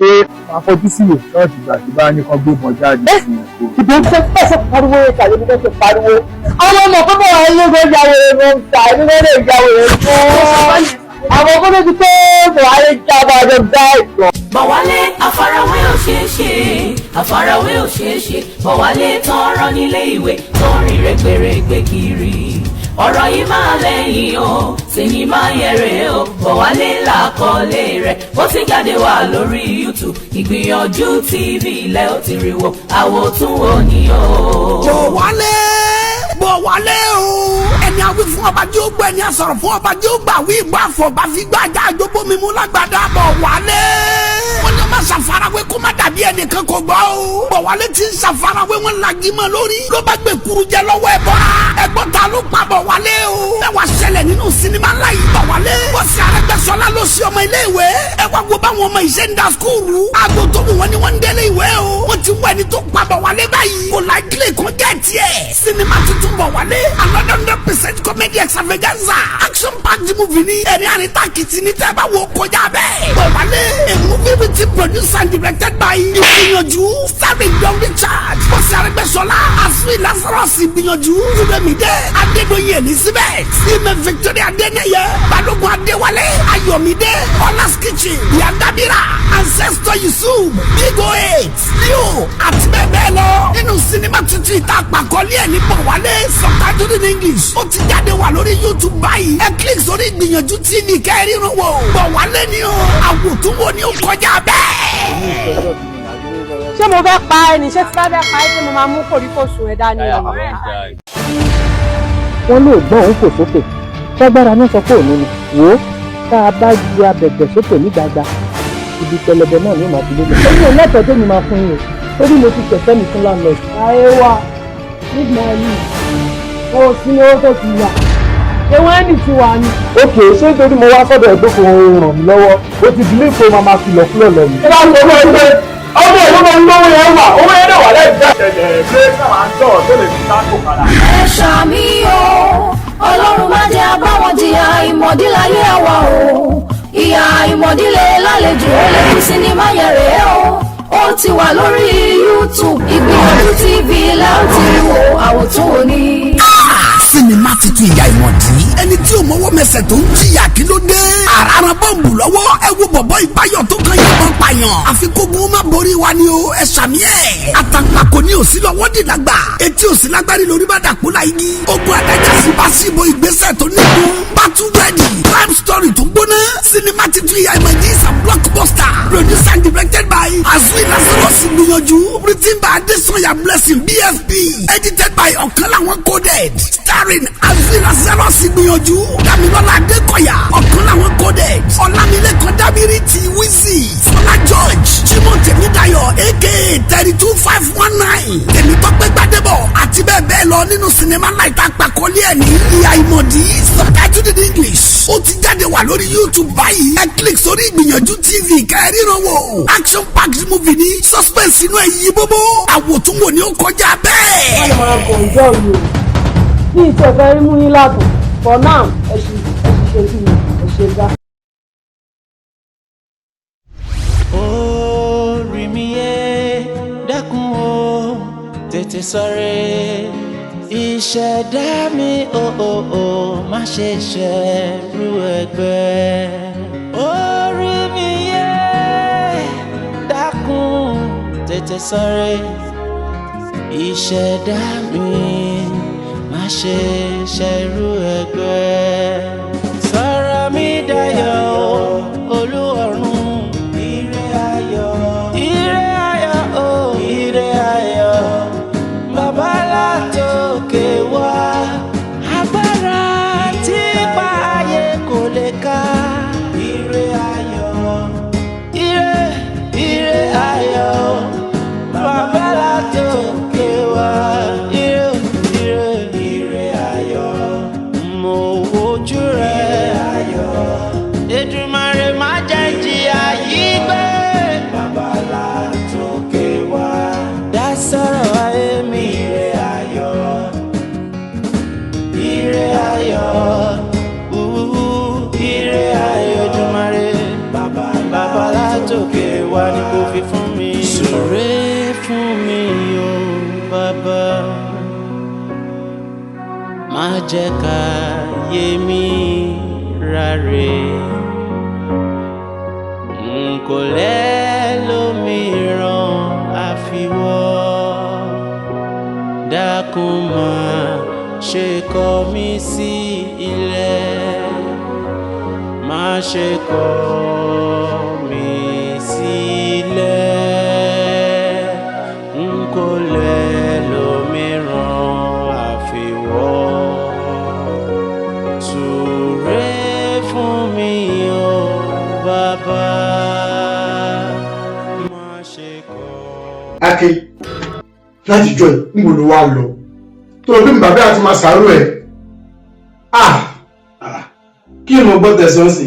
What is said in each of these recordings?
ṣé àfojúsí rẹ̀ lọ́ọ̀tì ìgbà tí bá ní kan gbé bọ̀ jáde sí i. ìbò ń fẹ́ pariwo ìtàlẹ́ bí wọ́n ṣe pariwo. àwọn ọmọ kọ́kọ́ wà ní gbogbo ìyàwó rẹ̀ ń ta ẹni wọ́n lè ìyàwó rẹ̀ fún. àwọn kọ́kọ́ ti pé buhari jábọ̀ ọjọ́ gbá ìjọ. Bọ̀wálé àfarawé ò ṣeé ṣe, àfarawé ò ṣeé ṣe. Bọ̀wálé tán rán nílé ìwé tó rìn rẹ́gbẹ̀rẹ́gbẹ̀ kiri. Ọ̀rọ̀ yìí máa lẹ́yìn o, sinimá yẹrẹ o. Bọ̀wálé làkọlé rẹ̀, ó ti jáde wá lórí YouTube. Ìgbìyànjú TV ilẹ̀ ó ti rí wo, àwòtún wo ni o. Bọ̀wálé o. ẹni àwí fún ọba tí ó gbọ́ ẹni àsọ̀rọ̀ fún ọba tí ó gbà wí ìgbà àfọ̀gbà fi gbà já àjọpọ̀ mímú lágbàdá Bọ̀wálé. wọ́n ní ọmọ ṣàfarawé kó má dàbí ẹnìkan kò gbọ́ o. Bọ̀wálé ti ń ṣàfarawé wọn lagi mọ́ lórí. ló bá gbé kuru jẹ lọ́wọ́ ẹ bọ́ra. ẹgbọ́n ta ló pa Bọ̀wálé o. ẹ wá ṣẹlẹ̀ nínú sinimá ńlá yìí Bọ̀wálé. wọ́n sì Arẹ́gbẹ́ṣọlá ló ṣe ọmọ ilé ìwé. ẹ wá wo báwọn ọmọ ìṣe ń da skúlù. aago tó wù wọ́n ni wọ́n ń délé ìwé o. wọ́n ti wọ ẹni tó pa Bọ̀wálé báyìí. kò láìkílè kan jẹ́ tiẹ̀. sinimá tuntun Bọ̀wálé. another 100% comedy extravaganza. action packed movie ni. ẹni àríntà kìtì ní tẹ́ bá wo kọjá bẹ́ẹ̀. Bọ̀wálé a movie written produced and directed by Igbinyanju starring John Richard. bọ́sẹ̀ Arẹ́gbẹ́ṣọlá Azui Lazarus Igbinyanju Jùdẹ̀mídé Adédoyin Elizabeth Ime Victoria Adénẹyẹ Balógun Adéwálé Ayọ̀mídé Ọlás Kitchen Yandabira Ancestor Yusuf Bigo 8 Leo àti bẹ́ẹ̀ bẹ́ẹ̀ lọ. nínú sinimá tuntun ìta àpàkọ́lé ẹ̀ ní Bọ̀wálé subtitled in English. ó ti jáde wà lórí YouTube báyìí. ẹ click sórí Ìgbìyànjú TV kẹ́rìnrún wò. Bọ̀wálé ni o àwòtúnwò ni ó kọjá bẹ́ẹ̀. ṣé mo fẹ́ pa ẹni ṣé tí bá fẹ́ pa ẹ ṣé mo máa mú koríko sùn ẹ dání o. wọ́n lè gbọ́n òun kò sókè ṣágbára náà sọ pé òun ni wò ó tá a bá ju abẹ̀bẹ̀ sókè ní gbàgbà ibi pẹlẹbẹ náà ní màá fi lélẹ̀. èmi ò lẹ́tọ̀ọ́ tó mi máa fún yín o torí mo ti tẹ̀sẹ̀ mi fún landlord. ayé wa nígbà yìí o sí owó tó ti yà ewu ẹni tí wà ní. ókè ṣé nítorí mo wá sọ́dọ̀ ẹgbẹ́ kan ràn mí lọ́wọ́ ó ti bìlí pé máa kìlọ̀ fúlọ̀ lọ mi. ẹ bá ń gbọ́ ẹgbẹ́ ọmọ ìlú máa ń lówó yẹn wà owó yẹn náà wà lẹ́yìn dá. ẹ̀jẹ̀ pé sábà ń sọ̀rọ̀ tó lè fi sáàkó padà. Ẹ ṣàmì o, Ọlọ́run má jẹ́ abáwọn jìyà ìmọ̀díláyé àwa o. ìyà ìmọ̀dílé lálejò ó lè fi sinimá yẹrẹ o. ó ti wà lórí YouTube Ìgbìyànjú TV láti wo àwòtún òní. sinimá tuntun ìyá ìmọ̀dí. ẹni tí o mọwọ́ mẹsẹ̀ tó ń jìyà kí ló dé. àràràn bọ́ǹbù lọ́wọ́ ẹ wo bọ̀bọ́ ìpáyọ̀ tó kan yàgbọ́n pààyàn. àfikógun má borí wa ni o ẹ ṣàmì ẹ̀. àtàǹpà kò ní òsì lọ́wọ́ dìdàgbà. etí òsì lágbárí lórí bá dàpọ̀ la igi. ogun adájà sí bá síbo ìgbésẹ̀ tó nígun. battle ready crime story tó gbóná. sinimá tuntun ìyá ìmọ̀dí is a blockbuster. produced and directed by Azui Lazarus Igbinyanju. written by Adesanya Blessing BFP. edited by Ọ̀kanláwọn Coded. starring Azui Lazarus Igbinyanju. Damilola Adekoya. Ọ̀kanláwọn Coded. Ọlámilékan Dábírí ti Wizzy. Fọlá George. Jimoh Tèmídayọ̀ aka 32519. Tèmítọ́pẹ́ Gbádébọ̀ àti bẹ́ẹ̀ bẹ́ẹ̀ lọ nínú sinimá láìta àpàkọ́lé ẹ̀ ní ìyá ìmọ̀dí subtitled in English. ó ti jáde wà lórí YouTube báyìí. ẹ click sórí Ìgbìyànjú TV kẹ́rìnrán wò. action packed movie ní suspense inú ẹ̀ yí bóbó. àwòtúnwò ni ó kọjá bẹ́ẹ̀. wọ́n máa kọ̀ ọjọ́ yìí o ní ìtẹ̀fẹ́ rí mú yín látọ̀ for now ẹ ṣe kí ni ẹ ṣe gbá. orí mi yé dákun o tètè sọ̀rẹ́ ìṣẹ̀dá mi o má ṣe ṣẹ̀rù ẹgbẹ́. orí mi yé dákun tètè sọ̀rẹ́ ìṣẹ̀dá mi má ṣe ṣẹ̀rù ẹgbẹ́. sọ̀rọ̀ mi dayọ̀ Olúọ̀run. ire ayọ̀ o ire ayọ̀ bàbá látòkè wá. agbára tí pa ayé kò lè ká. ire ayọ̀ bàbá látòkè wá. ire ayọ̀ mo wojú wí fún mi. Súre fún mi o bàbá. Má jẹ́ ká yé mi ráre. N kò lẹ́lòmíràn àfiwọ́. Dákun má ṣe kọ̀ mí sí ilẹ̀. Má ṣe kọ̀ mí sílẹ̀. N kò lẹ́lòmíràn àfiwọ́. Súre fún mi o bàbá. Má ṣe kọ̀. Akin láti jọ níbo ló wá lọ tó o bí mi bàbá àti máa sàárò ẹ. Kí ni mo gbọ́ tẹ̀sán sí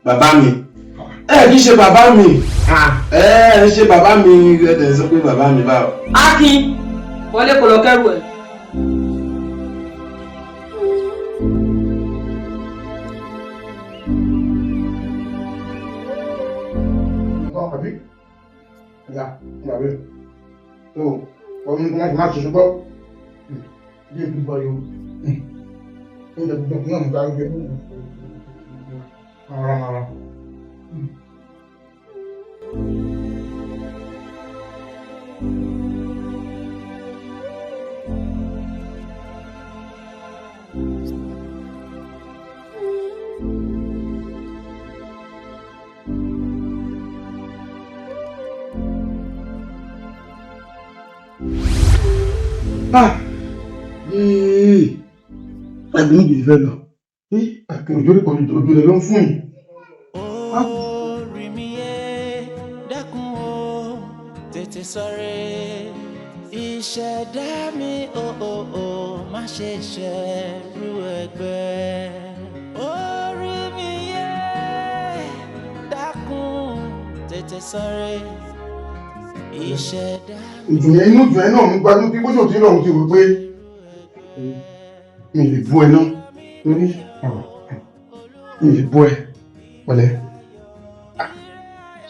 bàbá mi? Kì í ṣe bàbá mi. Ṣe bàbá mi ẹ̀ sọ pé bàbá mi báwo. Akin wọlé kó lọ kẹrù ẹ. Ẹgbẹ́ méjì ti fẹ́ lọ. Òjò rí pọ̀jù òjò rẹ̀ ló ń fún yìí. Orí mi yé dákun o tètè sọ̀rẹ́. Ìṣẹ̀dá mi má ṣe ṣẹ̀rù ẹgbẹ́. Orí mi yé dákun tètè sọ̀rẹ́. Ìṣẹ̀dá mi. Ìjìyẹn inú ìjìyẹn náà ń gbádùn bí bójú òtí náà ti rò pé mi lè bú ẹ náà torí mi lè bú ẹ pẹ̀lẹ́.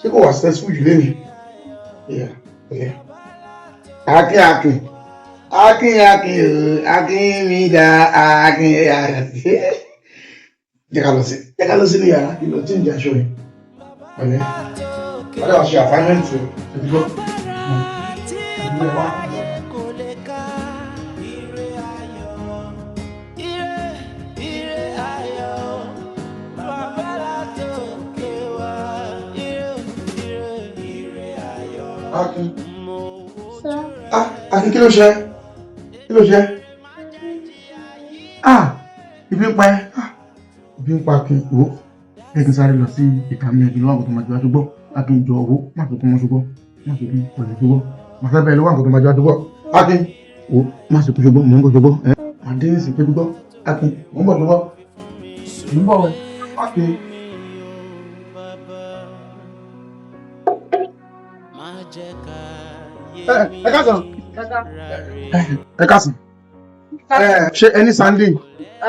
Ṣé kò wá stressful jù lẹ́nu? Pẹ̀lẹ́. Akin mi dá Akin jẹ́ ká lọ sí ní yàrá kí lọ tí ń jẹ́ aṣọ yìí. Pẹ̀lẹ́. Wọ́n dẹ̀ wá ṣe àfáìmẹ́ǹtì rẹ̀ ṣe ti gbọ́. Akin kí ló ṣe? Ibi ń pa ẹ́. Ibi ń pa Akin wo. Ẹ kí n sáré lọ sí ìkànnì ẹ̀bí lọ́wọ́ àgùntàn máa jọ àdúgbò. Akin jọ owó má tó kún mọ́ ṣùgbọ́n má tó kún pẹ̀lú ṣùgbọ́n. Màá fẹ́ bẹ́ẹ̀ lọ́wọ́ àgùntàn máa jọ àdúgbò. Akin wo má sì kún ṣùgbọ́n mò ń bọ̀ ṣùgbọ́n. Màá dé ní sí pé gbọ́. Akin mò ń bọ̀ ṣùgbọ́n. Mò ń bọ̀ wẹ̀. Akin. Ẹ káàsán. Ẹ káàsán. Ṣé ẹni Sandy?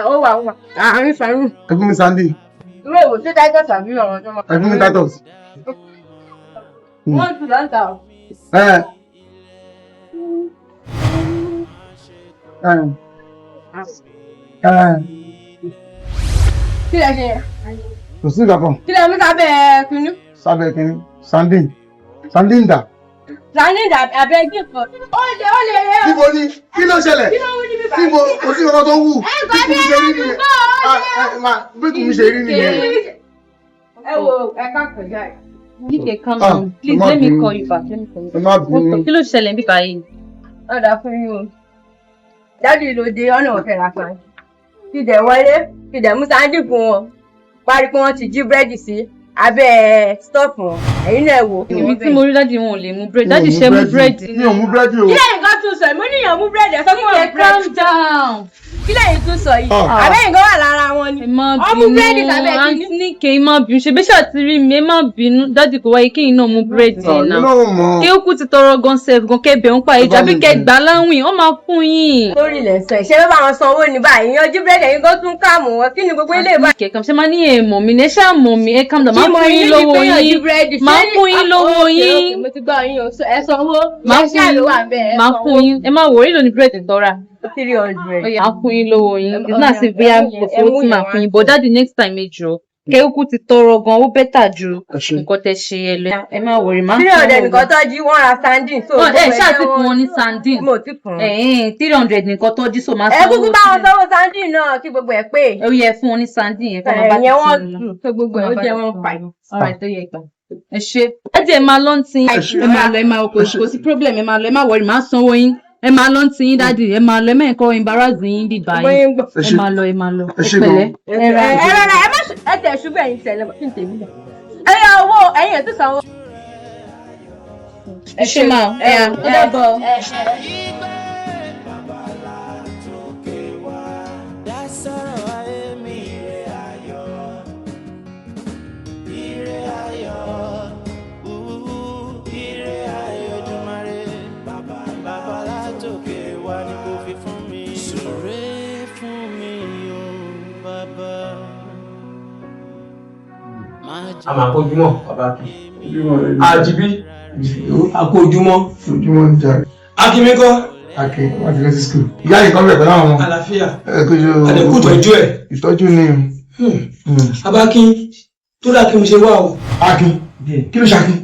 Ó wà. Àárín Sàrún. Ẹ fún mi Sandy. Ìwé ìwò tí Titus àbí ọ̀rọ̀ ọjọ́ máa. Ẹ fún mi Titus. Wọ́n tún láǹtà o. Kí lẹ ṣe? Kò sí ìgbàkan. Kí lẹ mú sábẹ́ kínní? Sábẹ́ kínní. Sandy ń dà. Sandy dà abẹ́ ẹgbẹ́ kan. Ó lè rẹ́ o. Níbo ni? Kí ló ṣẹlẹ̀? Kí ló wú níbi báyìí? Níbo kò sí ọkọ tó wù? Bí kò mi ṣe rí nìyẹn. Bí kò mi ṣe rí nìyẹn. Ẹ wo ẹ̀ka kọjá ẹ̀. Níkẹ́ calm down. Please let me call you back. Kí ló ṣẹlẹ̀ níbí báyìí? Ọ̀dà fún yín o. Dádì ìlòdì ọ̀nà ọ̀fẹ́ ra kan. Kìdẹ̀ wọlé, kìdẹ̀ mú Sandy fún wọn. Parí pé wọ́n ti jí búrẹ́dì sí abẹ́ stọ́ọ̀fù wọn. Ẹ̀yin náà wò. Ibi tí mo rí dádì wọn ò lè mú búrẹ́dì. Dádì ṣe mú búrẹ́dì. Mi ò mú búrẹ́dì o. Kí lẹ́yìn kan tún sọ, mo níyàn mú búrẹ́dì ẹ̀ sọ fún wọn. Calm down. kí lẹ́yìn tún sọ yìí àbẹ́yìn gan wà lára wọn ni ọmú búrẹ́dì tàbí ẹ̀kí ní. ní kí n má bínú ṣe bí ṣáà ti rí mi ẹ má bínú dájú kò wáyé kí n náà mú búrẹ́dì náà kí ó kú ti tọrọ gan sef gan kẹbẹ̀ ń pa ìjà bí kẹgbà láwìn ó máa fún yín. lórí ilẹ̀ sọ ìṣe ló bá wọn san owó ní báyìí yanjú búrẹ́dì ẹ̀yin gan tún káàmù wọn kí ni gbogbo ilé ìbá. kẹ̀kẹ́ ṣe máa ní èèmọ̀ mi ní ṣáà mọ̀ mi ẹ kàn dà máa fún yín lówó yín máa fún yín lówó yín mo ti gbọ́ yín o ẹ sanwó máa fún yín ẹ má wò ó nílò ní búrẹ́dì tọ́ra. 300. Máa fún yín lówó yín it's not as if bí a kò fowó tí máa fún yín but dáàdi next time ẹ jọ kẹ́kọ̀ọ́ ti tọrọ gan ó bẹ́tà ju nǹkan tẹ ṣe ẹ lọ ẹ má wọrí máa ń fún 300 nìkan tọ́jú wọ́n ra sandin so ẹ ṣáà ti fún wọn ní sandin mo ti fún 300 nìkan tọ́jú so máa ẹ kúkú bá wọn sanwó sandin náà kí gbogbo ẹ pé ó yẹ fún wọn ní sandin yẹn kọ́ máa bá ti sìn lọ tó gbogbo ẹ ó jẹ wọn pa ọ̀rẹ́ tó yẹ gbà ẹ ṣe ẹ jẹ́ ẹ máa lọ tí ẹ máa lọ ẹ máa kò sí problem ẹ máa lọ ẹ má wọrí máa sanwó yín ẹ máa lọ tí yín dáàdì ẹ máa lọ ẹ mẹ́rin kọ́ embarrass yín bí báyìí ẹ máa lọ ẹ pẹ̀lẹ́ ẹ rárá ẹ má ẹ tẹ̀ ṣubú ẹ̀yin tẹ̀lé kí n tèmi lẹ̀ ẹ yá owó ẹ̀yin ẹ̀ tó sanwó. ẹ ṣe máa ẹ yà ó dàbọ̀. a máa kójúmọ́ bàbá kí àjíbí àkójúmọ́ ojúmọ́ ń jà akíní kọ́ akin wọ́n ti lọ sí skul ìyá yìí kan bẹ̀ pẹ̀lú àwọn ọmọ àlàáfíà àdẹ̀kù tọ́jú ẹ̀ ìtọ́jú ni abákin tó dá kí mo ṣe wá o. akin kí ló ṣe akin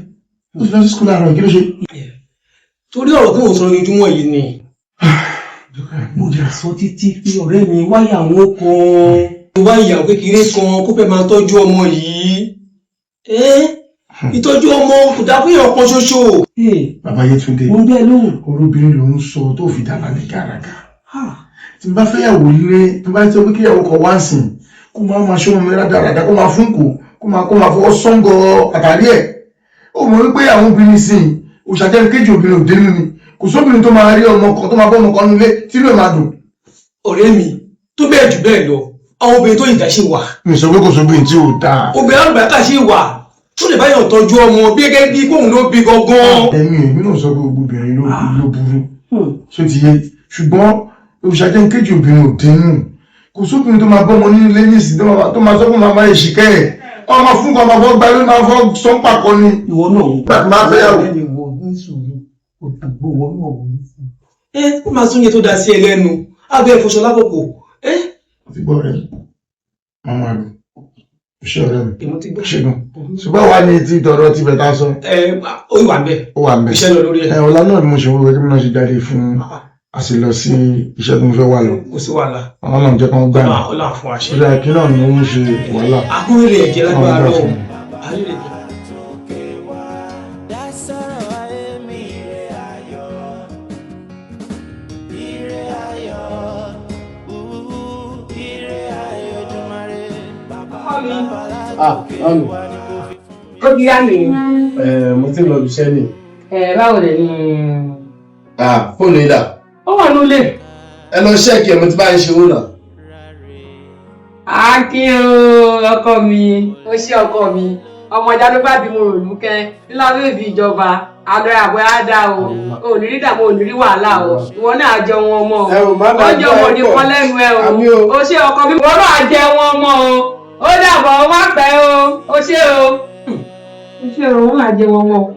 ó ti lọ sí skul àárọ̀ kí ló ṣe. torí ọ̀rọ̀ tó ń sọ lójúmọ́ yìí ni mo jẹ́ sọ títí pé ọ̀rẹ́ mi wáyà àwọn kan wá ìyàwó kékeré kan kó fẹ́ máa tọ́jú ọmọ yìí ìtọ́jú ọmọ kò dá fún èèyàn kan ṣoṣo. bàbá Yétúndé mo ń bẹ́ẹ̀ lóhùn orúbìnrin ló ń sọ tó fi dábàá ní gàràgà tí n bá fẹ́ yàwó ilé tí n bá tẹ́ pé kí ìyàwó kan wá sìn kó máa ṣe ọmọ mi rádaràdà kó máa fún kó máa fọwọ́ sọ́ngọ̀ àtàrí ẹ̀ ó mọ̀ wípé àwọn obìnrin sìn òṣàjẹ́ kéjì obìnrin òde nínú ni kò sóbìnrin tó máa rí ọmọ kan tó máa bọ́ ọmọ kan nílé tí ló máa dùn. ọ̀rẹ́ mi tó bẹ́ẹ̀ jù bẹ́ẹ̀ lọ àwọn obìnrin tó ìdá ṣe wà. mi sọ pé kò sóbìnrin tí ò dáa. obìnrin alùbáríkà ṣe wà tó lè báyọ̀ tọ́jú ọmọ bí gẹ́gẹ́ bí kóun ló bí gangan. èmi náà sọ pé gbogbo obìnrin ló burú ṣé ti yé ṣùgbọ́n òṣàjẹ́ kéjì obìnrin ò dénú kò sóbìnrin tó máa bọ́ ọmọ nílé nísìsiyìí tó máa sọ pé màmá èṣìkẹ́ ẹ̀ ọmọ fún kan máa fọ́ gbá ló máa fọ́ sọ́ńpàkọ ni. ìwọ náà máa fẹ́ yàwó. ó máa tún yẹ tó da sí ẹ lẹ́nu abẹ́ ìfọṣọ lákòókò. ti gbọ́ rẹ̀ màmá rẹ̀ iṣẹ́ ọ̀rẹ́ mi èmo ti gbọ́. ṣẹ́gun ṣùgbọ́n wà ní ti tọrọ ti bẹ̀ta sọ. ó wà ń bẹ̀. ó wà ń bẹ̀. iṣẹ́ lọ lórí ẹ̀. ọ̀la náà ni mo ṣe wọ́n tí mo náà ṣe jáde fún a sì lọ sí iṣẹ́ tó ń fẹ́ wà lọ. kò sí wàhálà. àwọn náà jẹ́ kán gbà mí. ó là ń fún wa ṣe. ìrìn àkí náà ni ó ń ṣe wàhálà. akúrẹ́lẹ̀ ẹ̀jẹ̀ lágbára lọ. ó di yá mi. mo ti lọ ibiṣẹ́ ni. báwo lè ní. fóònù yìí dà. ó wà nílé. ẹ lọ ṣẹ́ẹ̀kì ẹ̀ mo ti bá ń ṣe owó náà. Akin o ọkọ mi ó ṣe ọkọ mi ọmọ ìjà ló bá bí mo rò lúkẹ́ ńlá bèbí ìjọba àlọ́ àbọ̀ àdá o ò ní rí dààmú ò ní rí wàhálà o ìwọ náà jẹ wọn ọmọ o ó jẹ ọmọ ní kan lẹ́nu ẹ o ó ṣe ọkọ mi ìwọ náà jẹ wọn ọmọ o ó dàbọ̀ ó má pẹ́ o ó ṣe o ó máa jẹ wọn ọmọ o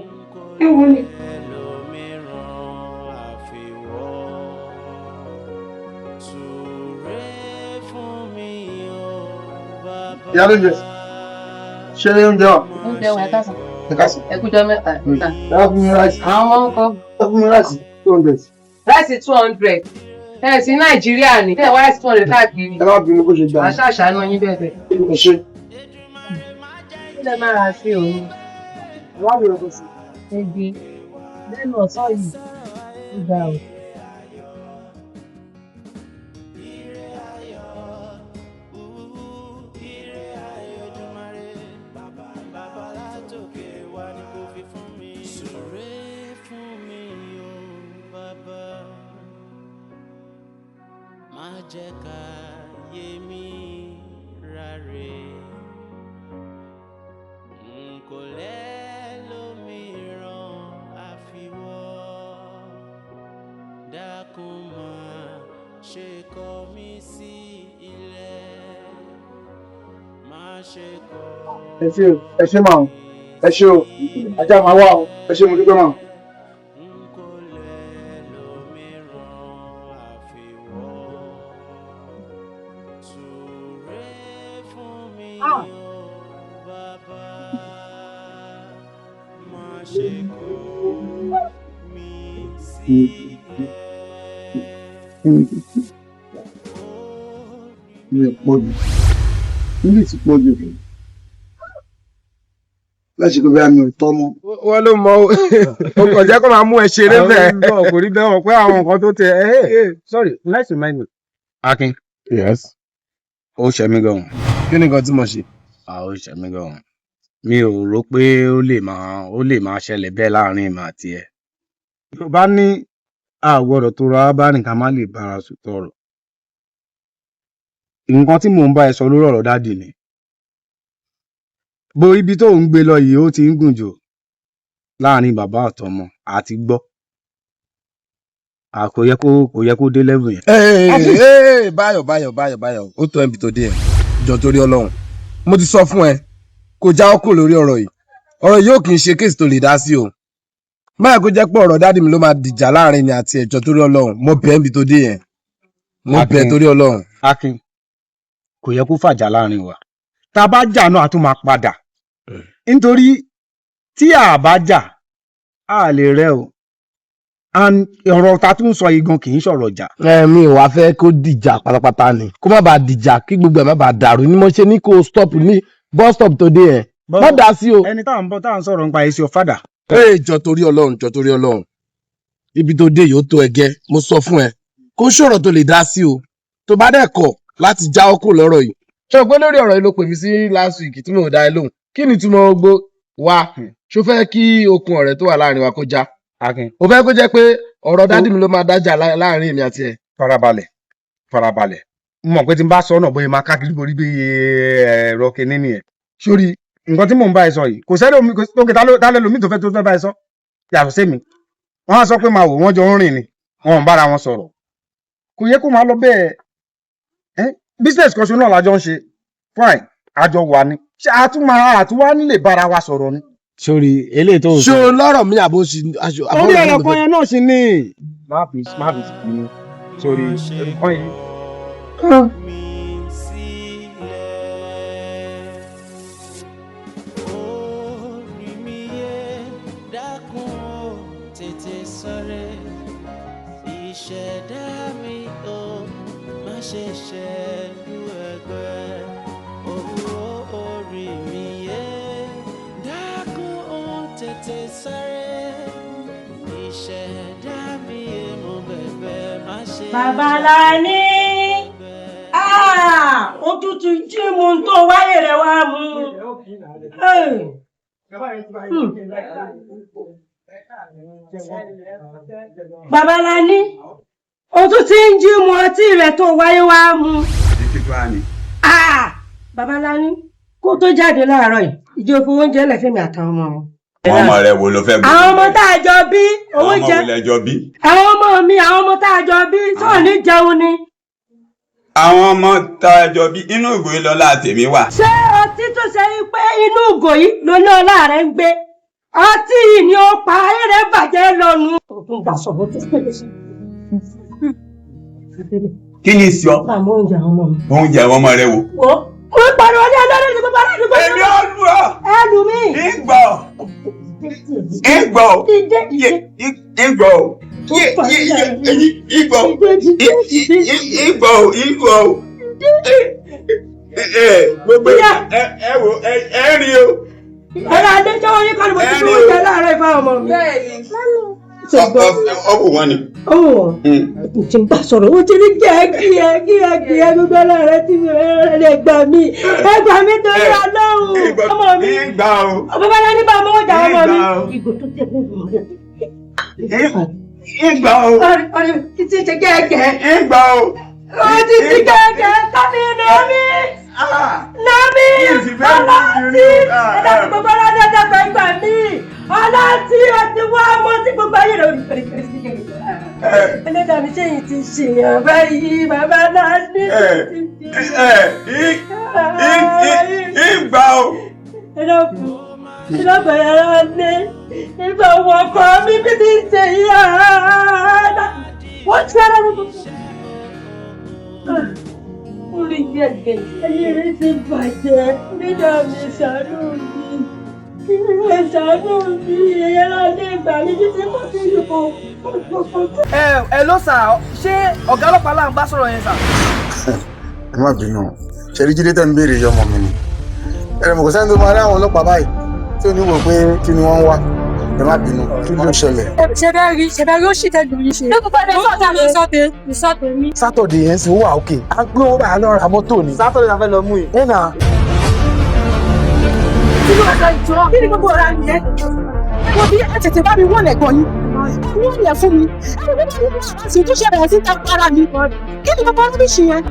ẹ wo ni. ìyá ló jẹ ṣe oúnjẹ wa. oúnjẹ wa ẹ̀ka sàn. ẹ̀ka sàn. ẹ̀kújọ mẹ́ta. ẹ fún mi ráìsì. àwọn ọmọ ń kọ́. ẹ fún mi ráìsì 200. ráìsì 200 ẹ sí nàìjíríà ni ẹ wá ráìsì 200 káàkiri. ẹ má bínú bó ṣe gbà. àṣàṣà náà yín bẹ́ẹ̀ bẹ́ẹ̀. ẹ ṣe. kí lẹ máa ra sí òun. wá mi ọkọ sí. ẹbí lẹ́nu ọ̀sán yìí ó gbà ó. jẹ́ ká yé mi rárẹ̀. N kò lẹ́lòmíràn àfiwọ́. Dákun máa ṣe kọ̀ mí sí ilẹ̀. Má ṣe kọ̀. ẹ ṣé máa ẹ ṣé o ajá máa wá o ẹ ṣé mo dúpẹ́ máa. Ilé pọ̀jù ilé ti pọ̀jù láti kó bí àmì ọ̀tọ́ mọ́. wọ́n ló mọ o kò jẹ́ kó máa mú ẹ ṣeré bẹ́ẹ̀. kò rí bẹ́ẹ̀ wọ́n pé àwọn nǹkan tó tẹ sorry let's remind me. Akin. Yes. Ó ṣe mí gan-an. Kí ni nǹkan tí mo ṣe? Ó ṣe mí gan-an. Mi ò rò pé ó lè máa ṣẹlẹ̀ bẹ́ẹ̀ láàrin èmi àti ẹ. Yorùbá ní a gbọ́dọ̀ tó ra bá nìkan má lè bára sòtọ́ ọ̀rọ̀. Nǹkan tí mò ń bá ẹ sọ lórí ọ̀rọ̀ dáàdì ni. Bó ibi tó ń gbé lọ yìí ó ti ń gùn jù láàrin bàbá àtọmọ àti gbọ́. Kò yẹ kó dé level yẹn. Báyọ̀ ó tó ẹbí tó dé ẹ jọ torí Ọlọ́run mo ti sọ fún ẹ kó já ọkọ lórí ọ̀rọ̀ yìí yóò kì í ṣe kéèsì tó lè dá sí o báyọ̀ kó jẹ́ pé ọ̀rọ̀ dáàdì mi ló máa dìjà láàrin ni àti ẹ̀jọ́ torí Ọlọ́run mo bẹ̀ ẹbí tó dé yẹn mo bẹ̀ torí Ọlọ́run. Akin kò yẹ kó fàjà láàrin wa tá a bá jà náà a tún máa padà nítorí tí a bá jà a lè rẹ́ o and ọ̀rọ̀ ta tún sọ yìí gan kì í sọ̀rọ̀ jà. Mi ò wá fẹ́ kó dìjà pátápátá ni kó má bàa dìjà kí gbogbo ẹ̀ má bàa dàrú ni mo ṣe ní kó stop ní bus stop tó dé ẹ̀ má dá sí o. ẹni tá à ń sọ̀rọ̀ nípa èsì ọ̀fadà. Jọ torí Ọlọ́run ibi tó dé yóò tó ẹgẹ́ mo sọ fún ẹ kó ṣọ̀rọ̀ tó lè dá sí o tó bá dẹ̀ kọ̀ láti já ọkọ lọ́rọ̀ yìí. ṣé o gbé lórí ọ̀rọ̀ yìí ló pè mí sí last week tí mo dá ẹ lóhùn kí ni túmọ̀ gbó wa ṣó fẹ́ kí okùn ọ̀rẹ́ tó wà láàrin wa kó já. O fẹ́ kó jẹ́ pé ọ̀rọ̀ dádì mi ló máa dájà láàrin èmi àti ẹ. Farabalẹ̀ mọ̀ pé tí n bá sọ náà bóyá máa káàkiri borí bí ẹ̀rọ kìíní nìyẹn. Sórí nǹkan tí mò ń bá ẹ sọ yìí kò sẹ́ni omi tókè tálẹ́ lomi tó fẹ́ bá ẹ sọ yàtọ̀ sí mi. Wọ́n á sọ pé máa wò wọ́n jọ ń rìn ni wọn ò bára wọn sọ̀rọ̀. Kò yẹ kó máa lọ bẹ́ẹ̀ business kan ṣo náà lájọ ń ṣe fine àjọ wà ní. Ṣé àtúwá nílè bára wa sọ̀rọ̀ ni. Sórí eléyìí tó ń sọ. Ṣé o lọ́rọ̀ mi àbó ṣe. Orí ẹ̀rọ̀kan yẹn náà ṣe ní. Má fi bínú sórí ẹ̀rọ̀kan yẹn. Ìṣẹ̀dá mi ò má ṣe ṣẹ́jú ẹgbẹ́ orí mi yé dákun tètè sáré ìṣẹ̀dá mi mo bẹ̀bẹ̀ má ṣe. Babalani òtútù jí mu tó wáyé rẹ̀ wá mú. Babalani òtútù ń jí mu ọtí rẹ̀ tó wáyé wá mú. Babalani kó tó jáde láàárọ̀ yìí ìjọ fún oúnjẹ lẹ́fẹ̀mí àtàwọn ọmọ wọn. Àwọn ọmọ rẹ wo ló fẹ́ gbé? Àwọn ọmọ tá a jọ bí owó jẹ. Àwọn ọmọ wo lẹ jọ bí? Àwọn ọmọ mi àwọn ọmọ tá a jọ bí sọ ní jẹun ni. Àwọn ọmọ tá a jọ bí inú ìgò yìí lọ́lá tèmi wà. Ṣé ọtí tó ṣe pé inú ìgò yìí ló ní ọlá rẹ ń gbé? Ọtí yìí ni ó pa ayé rẹ bàjẹ́ lọ́nu. Òtún gbà sọ̀rọ̀ tó ṣẹlẹ̀ sí. Kí ni sí ọ? Àmọ́ oúnjẹ àwọn ọmọ mi. Oúnjẹ àwọn ọmọ rẹ wo? Mo pariwo ní ọlọ́run ní gbogbo aládùúgbò. Èmi ò lù ọ́. Ẹ lù mí. Ìgbọ̀. Ìgbọ̀. Ìgbọ̀. Ìgbọ̀. Gbogbo ẹ wo ẹ rí o. Ọ̀rọ̀ adé tí wọ́n ní kọ́ni mo ti fi oúnjẹ láàárọ̀ ìfá ọmọ mi. Ọ̀pọ̀ wọn ni. Tí n bá sọ̀rọ̀ ó ti ní kíákíá gbogbo aláàrẹ̀ tí ẹ gbà mí torí Ọlọ́run ọmọ mi. Ìgbà o. Bàbá náà ní bá ọmọ ọjà ọmọ mi. Ìgò tó tẹ̀ lóògùn rẹ̀. Ìgbà o. Ọ̀rẹ́ kí ti ṣe kẹ́kẹ́. Ìgbà o. Odi ti kẹ̀kẹ́ tàbí lómi. Lómi. Ọlọ́tí. Ẹ̀dá ti gbogbo ọlọ́dẹ dẹ́gbẹ́ gbà mí. Ọlọ́tí ọtí wá mọ́ sí gbogbo ayé rẹ̀ orí pẹ̀lẹ́pẹ̀lẹ́ sí kẹ̀kẹ́. Ẹlẹ́dàá mi ṣe yìí ti ṣèyàn báyìí bàbá náà ní. Ìgbà o. Ìlọ́gbà yàrá ní. Ìgbà òwò ọkọ mi bí ti ṣe yàrá. Wọ́n ti rárá gbogbo. Orí gẹ̀gẹ̀ ayé rẹ̀ ti bàjẹ́ nígbà mi ṣàánú mi. Kí ni ṣàánú mi? Ẹ̀yẹ́ ládé ìgbà mi títí kò sí ìbò. Ẹ ló sà, ṣé ọ̀gá ọlọ́pàá là ń bá sọ̀rọ̀ yẹn sà? Ẹ má bínú, ṣẹ̀rí Jídé tẹ́ ń béèrè iye ọmọ mi ni. Ẹ̀rẹ̀ mọ̀ kò sẹ́ni tó máa rí àwọn ọlọ́pàá báyìí tí ò ní wò pé kí ni wọ́n ń wá. Ẹ má bínú, kí ló ṣẹlẹ̀? Ṣẹ̀bẹ̀rí ó ṣì tẹ́gbọ̀n yìí ṣe. Sátọ̀dé mi. Sátọ̀dé yẹn sì wà òkè. A gbé owó báyà lọ ra mọ́tò ni. Sátọ̀dé la fẹ́ lọ mú yìí. Ẹ nà. Kí ló ṣe jọ? Kí ni gbogbo ọ̀rá mi yẹn? Wọ́n bí ẹ tètè bá mi wọ́n lẹ̀gbọ́n yín. Wọ́n lẹ̀ fún mi. Ẹ bí wọ́n ní ṣáàtì tó ṣe bẹ̀rẹ̀ sí ta para mi. Kí ni gbogbo ọ̀rá mi ṣe yẹn?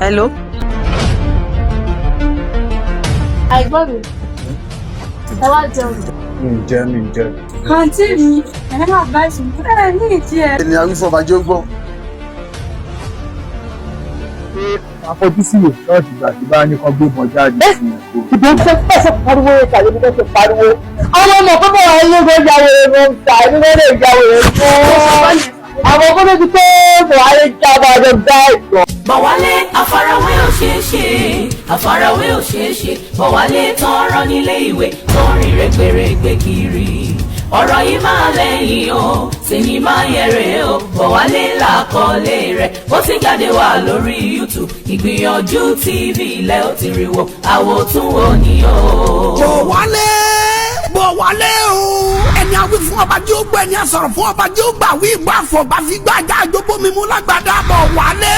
Hello. Àìgbọ́n mi. Ẹ wá jẹun. Mi ò jẹ. Àǹtí mi, ẹ máa bá ìsìn. Ẹ ní ìdí ẹ. Ẹni awífọ́ bá jẹ́ gbọ́. Àfojúsí rẹ̀ ṣọ́ọ̀ṣì ìgbà tí bá ní kan gbé bọ̀ jáde. Ìbọn fẹ́ pẹ̀sẹ̀ pariwo ìtàgé bí wọ́n ṣe pariwo. Àwọn ọmọ pípọ̀ wọn ló gbé jáwé ló ń ta ẹni wọ́n lè jáwé fún. Àwọn kó ló ti pé Buhari jábọ̀ ọjọ́ gbá ìtàn. Bọ̀wálé àfarawé ò ṣeé ṣe, àfarawé ò ṣeé ṣe. Bọ̀wálé tán rán nílé ìwé tó ń rìn rẹ́gbẹ̀rẹ́gbẹ̀ kiri. Ọ̀rọ̀ yìí máa lẹ́yìn o, sinimá yẹn rèé o. Bọ̀wálé làkọlé rẹ̀, ó ti jáde wá lórí YouTube. Ìgbìyànjú TV ilẹ̀ ó ti rí wo, àwo tún wò ní o. Bọ̀wálé o. Ẹni awí fún ọba tí ó gbọ́, ẹni asọ̀rọ̀ fún ọba tí ó gbà wí ìgbà àfọ̀bá fi gbà já àjọpọ̀ mímú lágbàdá Bọ̀wálé.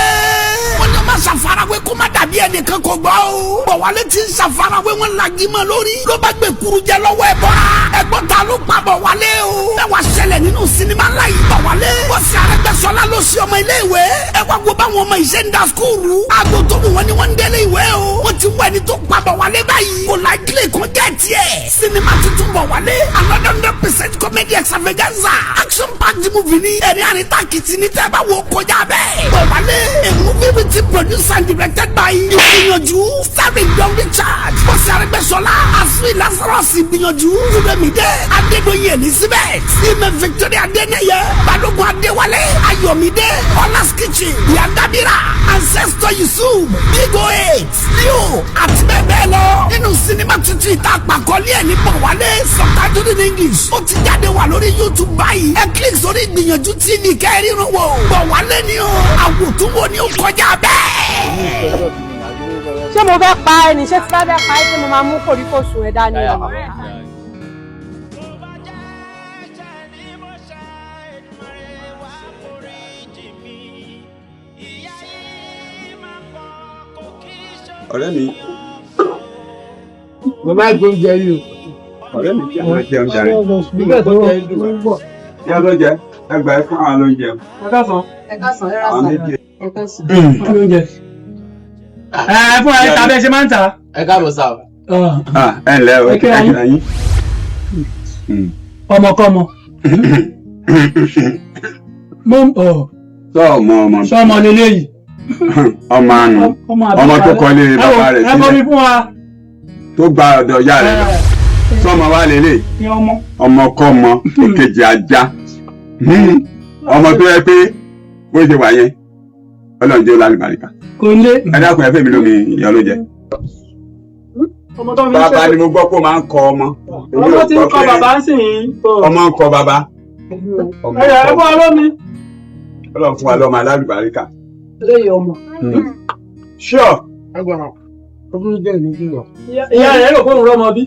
Wọ́n ní ọmọ ṣàfarawé kó má dàbí ẹnìkan kò gbọ́ o. Bọ̀wálé ti ń ṣàfarawé wọn lagi mọ́ lórí. Ló bá gbé kuru jẹ lọ́wọ́ ẹ bọ́ra. Ẹgbọ́n ta ló pa Bọ̀wálé o. Ẹ wá ṣẹlẹ̀ nínú sinimá ńlá yìí Bọ̀wálé. Bọ́sì Arẹ́gbẹ́ṣọlá ló ṣe ọmọ ilé ìwé. Ẹ wá gbọ́ báwọn ọmọ ìṣe ń da skúùlù. Aago tó mú wọn ni wọ́n ń délé ìwé o. Wọ́n ti wọ ẹni tó pa Bọ̀wálé báyìí. Kò láìkílẹ̀ kan jẹ́ tiẹ̀. Sinimá tuntun Bọ̀wálé. Another 100% comedy extravaganza. Action packed movie ni. Ẹ̀rí àríntà kìtì ní tẹ́ bá wo kọjá bẹ́ẹ̀. Bọ̀wálé. A movie written, produced and directed by Igbinyanju. Starring Don Richard. Bọ́sì Arẹ́gbẹ́ṣọlá. Azui Lazarus Igbinyanju. Rúbẹ̀mídé. Adédoyin Elizabeth. Ime Victoria Adénẹ́yẹ. Balógun Adéwálé. Ayọ̀mídé. Ọlás Kitchen. Yandabira. Ancestor Yusuf. Big 8. Leo. Àti bẹ́ẹ̀ bẹ́ẹ̀ lọ. Nínú sinimá tuntun ìta àpàkọ́lé ẹ̀ ní Bọ̀wálé. Subtitled in English. Ó ti jáde wà lórí YouTube báyìí. Ẹ click sórí Ìgbìyànjú TV kẹ́rìnrún wò. Bọ̀wálé ni o. Àwòtúnwò ni ó kọjá bẹ́ẹ̀. Ṣé mo fẹ́ pa ẹni? Ṣé tí bá fẹ́ pa ẹ́ ṣé mo máa mú kòríkòsùn ẹ̀ dání o? Ọ̀rẹ́ mi. Mo máa gbé oúnjẹ yìí o. Ọ̀rẹ́ mi kí a máa jẹun jàre. Kí a lọ jẹ, ẹgbàá ẹ fún àwọn lóúnjẹ. Ẹ káàsán, ẹ rà Àwọn méjì. ẹ káàsán. Kí ló ń jẹ? Fún ẹ tàbí ẹ ṣe máa ń tà. Ẹ káàbọ̀ sá. Ẹ ǹlẹ́ o, ẹ kí ra yín. Ọmọkọ́mọ. Sọ́ọ̀mọ lélẹ́yìí. Ọmọ àánú. Ọmọ tó kọ́lé bàbá rẹ̀ sílẹ̀. Ẹ bọ́ mi fún wa. Tó gba ọ̀dọ̀ ìyá rẹ̀ lọ. Sọ́ọ̀mọ wa lélẹ̀. Ọmọkọ́mọ òkèjì ajá. Ọmọ tó yẹ pé bó ṣe wà yẹn Ọlọ́run jẹ́ olálùbáríkà. Kò lé. Ẹ dákun ẹ fẹ́ mi lómi ìyá ló jẹ. Bàbá ni mo gbọ́ pé ó máa ń kọ ọmọ. Ọmọ tí ń kọ bàbá ń sìn yín. Ọmọ ń kọ bàbá. Ẹ fún wa lómi. Ọlọ́run fún wa lọ́mọ alálùbáríkà. Lẹ́yìn ọmọ. Sure. Agbára. Ogún jẹ́ ìlú jùlọ. Ìyá rẹ̀ rò fóun rọ́mọ bí.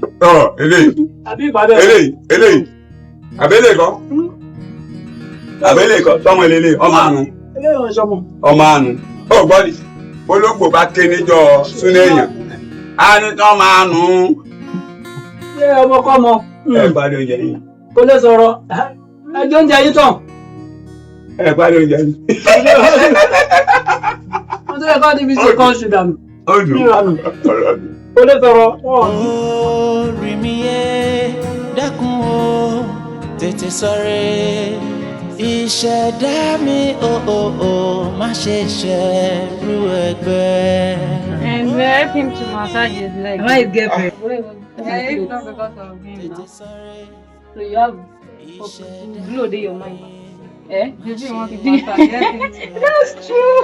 Eléyìí. Àbí ìpàdé. Eléyìí. Àbẹ́lẹ̀ kọ́. Àbẹ́lẹ̀ kọ́. Tọ́mọ eléyìí. Ọmọ àánú. Eléyìí ò ń ṣọmọ. Ọmọ àánú. Ó gbọ́dì. Ológbò bá ké níjọ́ súnú èèyàn. A ní tán máa nù ún. Ṣé ọmọkọ́mọ? Ẹ gbádùn oúnjẹ yìí. Kò lè sọ̀rọ̀. Ẹjọ́ oúnjẹ yìí tán. ẹ parí oúnjẹ mi. Wọ́n tó yẹ ká níbi ṣe kán ṣe dànù. Ó dùn ọ̀rọ̀ mi. Ó lè sọ̀rọ̀. Orí mi yé dákun o tètè sọ̀rẹ́ ìṣẹ̀dá mi má ṣe ṣẹ̀rù ẹgbẹ́. And we help him to massage his leg. Why is girlfriend? It's not because of him now. So you have blow in your mind. Eh? Did you want to massage? That's true.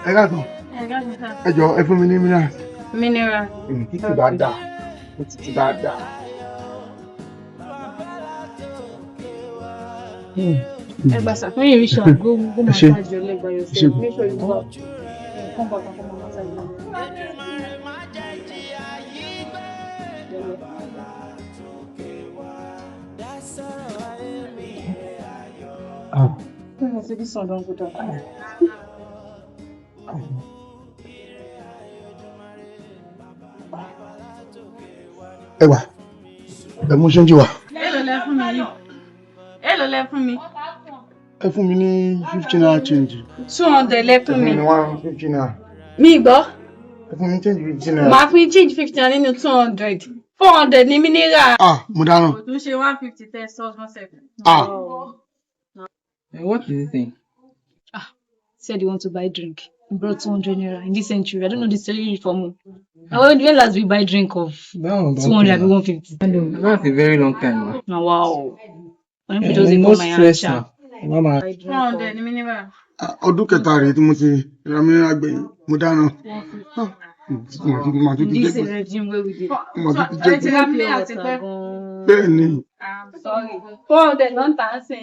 Ẹ káàtó. Ẹ jọ̀ọ́ ẹ fún mi ní mineral. Mineral. Títí bá dà. Títí bá dà. When you reach out, go massage your leg by yourself. Make sure you go. Come back and come massage your leg. This one don't go down. Ẹ wà. Ẹ mú ṣẹ́ńjì wá. Èló lẹ fún mi. Ẹ fún mi ní 15 naira change. 200 lẹ fún mi. Ẹ fún mi ní 150 naira. Mi gbọ́. Ẹ fún mi ní change 15 naira. Màá fún yín change 50 naira nínú 200. 400 ní mineral. Mo dáná. Kò tún ṣe 150 tẹ́ sọ́ọ́sì sẹ́kù. What do you think? Said you want to buy drink. You brought 200 naira in this century. I don't know the salary for me. When last we buy drink of 200 and 150? That's a very long time. Now, wow. Why don't you just put my hand down? Mama. 200 ní mineral. Ọdún kẹta rèé tí mo ti ra mineral gbẹ̀yìn. Mo dáná. This is a regime where we did. Bẹ́ẹ̀ni. I'm sorry. 400 don't answer.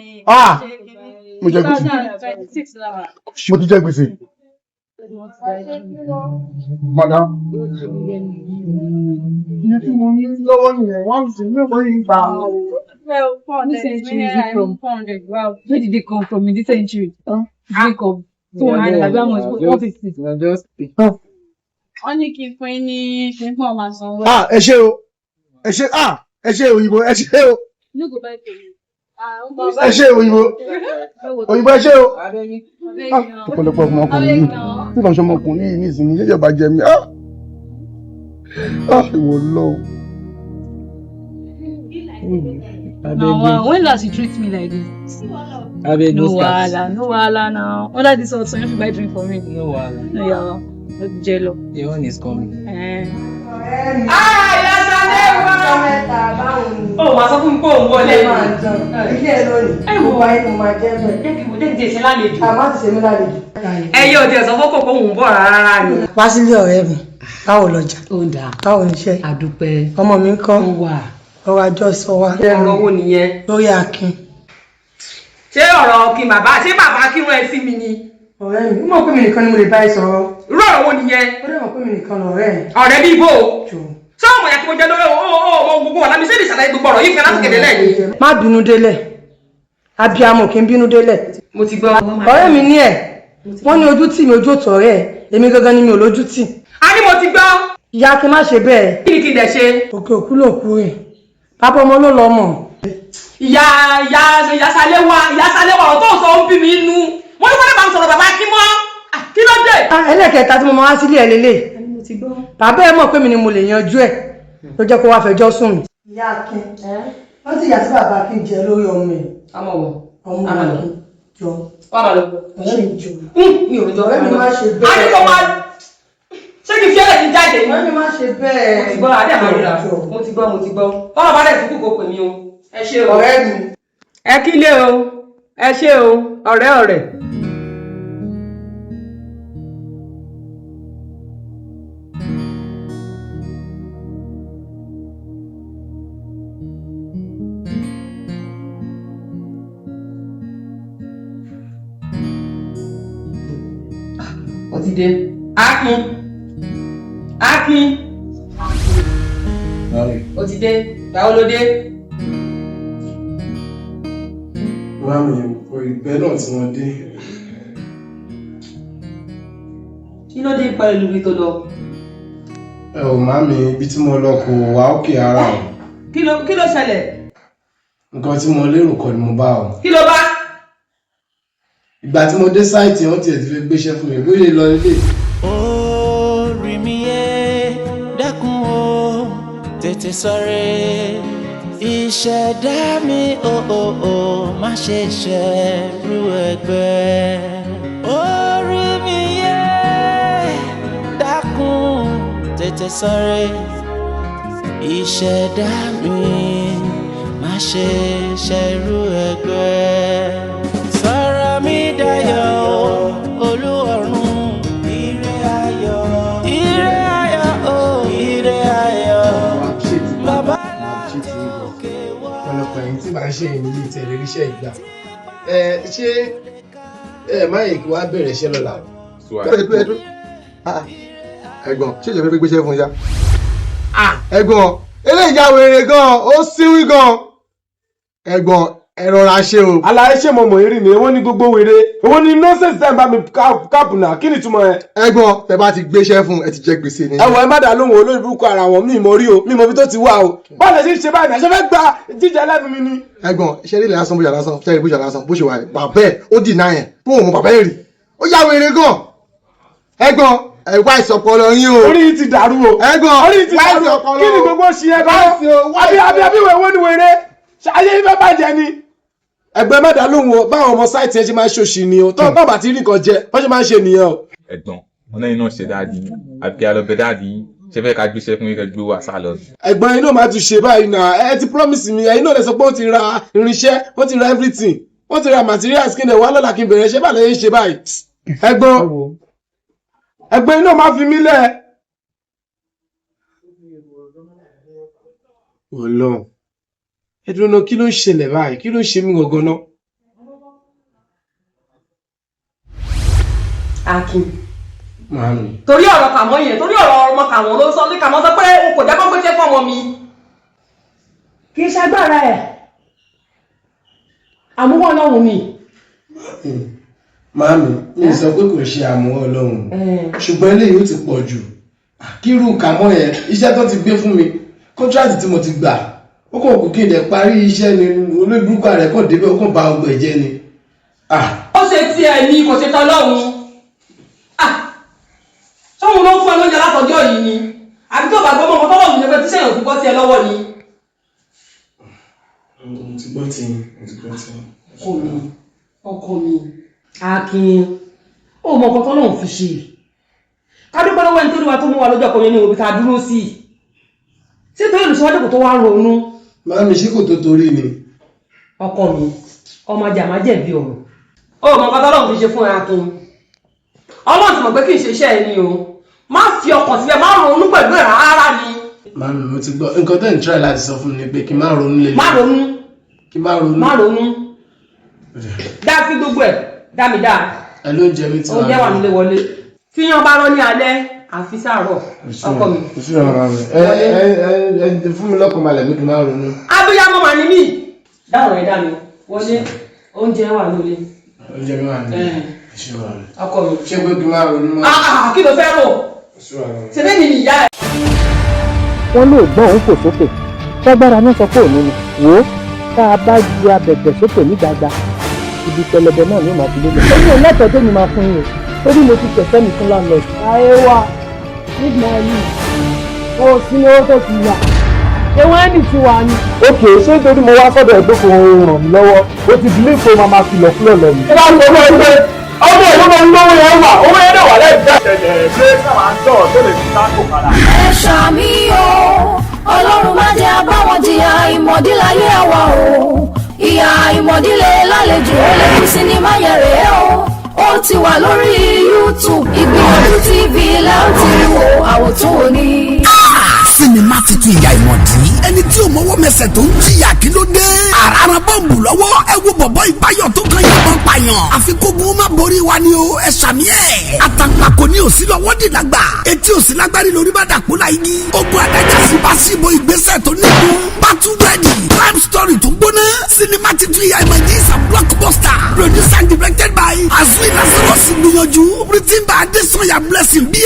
Mo jẹ gbèsè. 26 naira. Mo ti jẹ gbèsè. Madam. Iye tí mo ní lọ́wọ́ nìyẹn, wọ́n sì ní ìwé ìgbà. Well, 400 mineral, 400. Wow. Where did they come from in this century? Drink of 200. I don't know. 150. Just Wọ́n ní kí n fún yín ní fífún ọmọ sanwó. Ẹ ṣé o. Ẹ ṣé òyìnbó, ẹ ṣé o. No go buy for you. Ẹ ṣé òyìnbó. Òyìnbbó ẹ ṣé o. Ọ̀pọ̀lọpọ̀ ọmọkùnrin yìí. Tí kàn ṣe ọmọkùnrin yìí ní ìsinmi, yẹ́yẹ́ bá jẹ mí. Ìwọ lọ. Now, when last you treat me like this? No wahala now. Under this hot sun, you should buy drink for me. No wahala. No, yeah. Jello. The one is coming. Ó máa sọ fún mi pé òun wọlé máa jẹun. Ilé ẹ lónìí. Ẹ wò wáyé mo máa jẹ bẹ́ẹ̀. Jẹ́ kí ṣe lálejò. Àmọ́ ti ṣe mí lálejò. Ẹ yóò tiẹ̀ sọ fún kòkó òun bọ̀ rárá ni. Wá sílé ọ̀rẹ́ mi. Báwo lọjà? Ó dáa. Báwo níṣẹ́? Àdúpẹ́. Ọmọ mi ń kọ́. Ó wà. Ọ̀rọ̀ àjọ sọ wa. Ọ̀rọ̀ wo nìyẹn? Lórí Akin. Ṣé ọ̀rọ̀ kí bàbá kí wọ́n ẹ sí mi ni? Ọ̀rẹ́ mi, mọ̀ pé mi nìkan ni mo lè bá ẹ sọ̀rọ̀. Irú ọ̀rọ̀ wo nìyẹn? Ó dẹ̀ mọ̀ pé mi nìkan lọ̀rẹ́ ẹ̀. Ọ̀rẹ́ bí ibo? Ṣé ọmọ ìyá kí mo jẹ lórí ọmọ gbogbo ọ̀la mi ṣé mi ṣàlàyé gbogbo ọ̀rọ̀ yìí fẹ́ láti kéde lẹ́yìn? Má bínú délẹ̀. Abiyamọ kì í bínú délẹ̀. Mo ti gbọ́. Ọ̀rẹ́ mi ní ẹ̀. Wọ́n ní ojú tì mí ojú òtò ọ̀rẹ́ ẹ̀. Èmi gangan ni mi ò lójú tì. A ní mo ti gbọ́. Ìyá kí n má ṣe bẹ́ẹ̀. Kí ni kí n dẹ̀ ṣe? Òkè òkú ló kú rẹ̀. Bàbá ọmọ ló lọ mọ̀. Ìyá Saléwà ọ̀rọ̀ tó ń sọ ń bí mi nú. Mo ní wọ́n lè bá mi sọ̀rọ̀ bàbá kí mọ́. Kí ló dé? Ẹlẹ́kẹta tí mo máa wá sílé ẹ̀ lélẹ̀. Bàbá ẹ mọ̀ pé mi ni mo lè yanjú ẹ̀. Ló jẹ́ kó wá fẹjọ́ sùn mí. Ìyá Akin, wọ́n ti yà sí bàbá Akin jẹ lórí ọmọ ẹ̀. Ọmọ wo? Ọmọ Akin jọ. Wà á lọ. Ọ̀rẹ́ mi jọ. Mi ò jọ. Ọ̀rẹ́ mi má ṣe bẹ́ẹ̀. A ní kò máa. Ṣé kí n fi ẹlẹ́yìn jáde? Ọ̀rẹ́ mi má ṣe bẹ́ẹ̀. Mo ti gbọ́ adé àmọ́ ìlà. Mo ti gbọ́. Ọ̀rọ̀ bá dẹ̀ fún kò pè mí o. Ẹ ṣé o. Ọ̀rẹ́ mi. Ẹ kílé o. Ẹ ṣé o. Ọ̀rẹ́. Ó ti dé. Akin. Ó ti dé. Báwo ló dé? Láàmì ìgbẹ́ náà tí wọ́n dé. kí ló dé pẹ̀lú ibi tó lọ. ẹ ò má mi ibi tí mo lọ kò wá òkè ara o. kí ló ṣẹlẹ̀. nǹkan tí mo lérò kọ́ ni mo bá o. kí ló bá. ìgbà tí mo dé sáìtì wọn tiẹ̀ ti fi gbéṣẹ́ fún mi bóyá lọ ilé. orí mi yé dákun o tètè sọ̀rẹ́ ìṣẹ̀dá mi má ṣe ṣẹ̀rù ẹgbẹ́. orí mi yé dákun tètè sọ̀rẹ́ ìṣẹ̀dá mi má ṣe ṣẹ̀rù ẹgbẹ́. sọ̀rọ̀ mi dayọ̀ Olúọ̀run ire ayọ̀ ire ayọ̀ bàbá láti òkè wá. ọ̀pọ̀lọpọ̀ ẹ̀yìn tí màá ṣe ìlú ìtẹ̀lé iṣẹ́ ìgbà ṣé má yẹ kí wàá bẹ̀rẹ̀ iṣẹ́ lọ́la. ẹ̀gbọ́n ṣé ìjọba fẹ́ gbéṣẹ́ fún ya. ẹ̀gbọ́n eléyìí ya wèrè gan ó síwí gan. ẹ̀gbọ́n ẹ rọra ṣe o. àlàyé ṣe mọ̀ mọ̀ eré ni èwo ní gbogbo wèrè èwo ní nọ́ọ̀sẹ̀sì tẹ́ ń bá mi káàpù náà kí ni túmọ̀ ẹ. ẹ̀gbọ́n tẹ bá ti gbéṣẹ́ fún ẹ ti jẹ gbèsè ni. ẹ̀wọ̀n ẹ má dà lóhùn olórí burúkú ara wọn mi mọ̀ rí o mi mọ̀ bí tó ti wà o báwo lè ṣe báyìí náà ṣe fẹ́ gba jíjẹ lẹ́nu mi ni. ẹ̀gbọ́n ṣe rí ilẹ̀ lásán bóṣà lásán ṣe rí bóṣà lásán bó ṣe wà bàbá ẹ̀ ó dì náà yẹn fún òun bàbá ẹ̀ rí ó yà wèrè gan. ẹ̀gbọ́n ẹ̀wá ìsọpọlọ yín o. orí ti dàrú o. ẹ̀gbọ́n orí ti dàrú o kí ni gbogbo ṣe ẹ bá àbí wẹ̀wọ́ ni wèrè ṣayé ifẹ̀ bàjẹ́ ni. ẹgbẹ́ mẹ́ta lóhùn o báwọn ọmọ sáìtì ẹ ṣe máa ń ṣòṣì ni o tọ́ bàbá tí rí nǹkan jẹ wọ́n ṣe máa ń ṣe nìyẹn o. ẹ̀gbọ́n ọ̀nà iná ṣe dáàdi àbí alọ́bẹ̀ dáàdi ṣe fẹ́ ká gbéṣẹ́ fún yín gbé wà sálọ. ẹ̀gbọ́n inú máa tún ṣe báyìí náà ẹ ti promise mi ẹ̀yin náà lè sọ pé wọ́n ti ra irinṣẹ́ wọ́n ti ra everything wọ́n ti ra materials kí n lè wá lọ́la kí n bẹ̀rẹ̀ ṣe báyìí ṣe báyìí. ẹ̀gbọ́n inú máa fi mí lẹ̀. Ọlọ́run ẹdùn náà kí ló ń ṣẹlẹ̀ báyìí kí ló ń ṣe mí gangan náà. Akin. Màámi. torí ọ̀rọ̀ kàmọ́ yẹn torí ọ̀rọ̀ ọmọ kàmọ́ ló sọ ní kàmọ́ sọ pé o kò jábọ́ gbéṣẹ́ fún ọmọ mi. kì í ṣagbára ẹ̀ àmúwọ́ ọlọ́run ni. Màámi mi sọ pé kò ṣe àmúwọ́ ọlọ́run ṣùgbọ́n eléyìí ó ti pọ̀ jù kírú kàmọ́ yẹn iṣẹ́ tó ti gbé fún mi kọ́ńtrátì tí mo ti gbà ó kàn kò kéde parí iṣẹ́ ni olóògbé rẹ̀ kàn débẹ̀ ó kàn ba ọgbẹ̀ jẹ́ ni. ó ṣe tiẹ̀ ni kò ṣe tọ́lọ́run sọ́run ló ń fún ẹ lóúnjẹ látọjọ́ yìí ni àbí tó bá gbọ́ mọ́ tọ́lọ́run ní ẹgbẹ́ tí sẹ́yìn òfin bọ́ sí ẹ lọ́wọ́ ni. mo ti gbọ́ tí ọkọ mi Akin ó mọ ọkọ tọ́lọ́run fi ṣe kádúpẹ́ lọ́wọ́ ẹni tó rí wa tó mú wa lọ́jọ́ kan yẹn ní òbí ká dúró sí i ṣé tó yẹn lùsọ́wọ́dẹ́ kò tó wá ronú. Màámi ṣé kò tó torí ni. ọkọ mi ọmọ ajá má jẹ̀bi ọ̀rọ̀ ó mọ ọkọ tọ́lọ́run fi ṣe fún Akin ọlọ́run ti mọ̀ pé kì í ṣe iṣẹ́ ẹni o má fi ọkàn sílẹ̀ má ronú pẹ̀lú ẹ̀ rárá ni. Màámi mo ti gbọ́ nǹkan tẹ́ ń try láti sọ fún mi pé kí n má ronú lé. má ronú. kí n má ronú. má ronú. dá sí gbogbo ẹ̀ dá mi dá. ẹ ló ń jẹ mí tí wàá. oúnjẹ wà nílé wọlé. tíyan bá rán ní alẹ́ àfi sáàárọ̀ ọkọ mi. ẹ fún mi lọ́kàn balẹ̀ pé kí n má ronú. abiyamọ mà ní mí. dáhùn ẹ dá mi wọlé oúnjẹ wà nílé. oúnjẹ mi wà nílé. ọkọ mi. ṣé pé kí n má ronú mọ́. kí ló fẹ́ rò. ṣe bẹ́ẹ̀ ni ìyá ẹ̀. wọ́n lè gbọ́n òun fò sókè ṣágbára náà sọ pé òun ni wò ó tá a bá ju abẹ̀bẹ̀ sókè ní gbagba ibi pẹlẹbẹ náà ní màá fi lélẹ̀. ó ní ìlẹ́tọ̀ọ́ tó ní máa fún yín o torí mo ti tẹ̀sẹ̀ mi fún landlord. ayé wa nígbà yìí o sí ní owó tó ti yà ṣé wọ́n ẹni tí wà ní. ok ṣé nítorí mo wá sọ́dọ̀ ẹ̀ pé kò ràn mí lọ́wọ́ ó ti di léèkó máa ma kìlọ̀ fúlọ̀ lọ mi. ẹ bá ń lọ ẹgbẹ́ ọmọ ìlú máa ń lówó yẹn wà owó yẹn náà wà lẹ́gbẹ̀ẹ́. ṣẹlẹ̀ ṣé káwá ń tọ̀ tó lè fi sáàkó padà. ẹ ṣàmì o ọlọ́run má jẹ́ abáwọn jìyà ìmọ̀díláyé àwa o ìyà ìmọ̀dílé lálejò ó lè fi sinimá yẹn rèé o ó ti wà lórí YouTube Ìgbìyànjú TV láti wo àwòtún òní. sinimá titun ìyá ìmọ̀dí ẹni tí ò mọ́wọ́ mẹsẹ̀ tó ń jìyà kí ló dé. àràrà bọ́ǹbù lọ́wọ́ ẹ wo bọ̀bọ́ ìbáyọ̀ tó kan yàgbọ́n pààyàn. àfikógun má borí wa ni o ẹ ṣàmì ẹ̀. àtàǹpàkò ní òsì lọ́wọ́ dì lágbà. etí òsì lágbárí lórí bá dàpọ̀ láyé. ogun adájà sí bá sí ibo ìgbésẹ̀ tó nígun. battle ready crime story tó gbóná. sinimá titun ìyá ìmọ̀dí is a blockbuster. produced and directed by Azui Lazarus Igbinyanju. written by Adesanya Blessing B.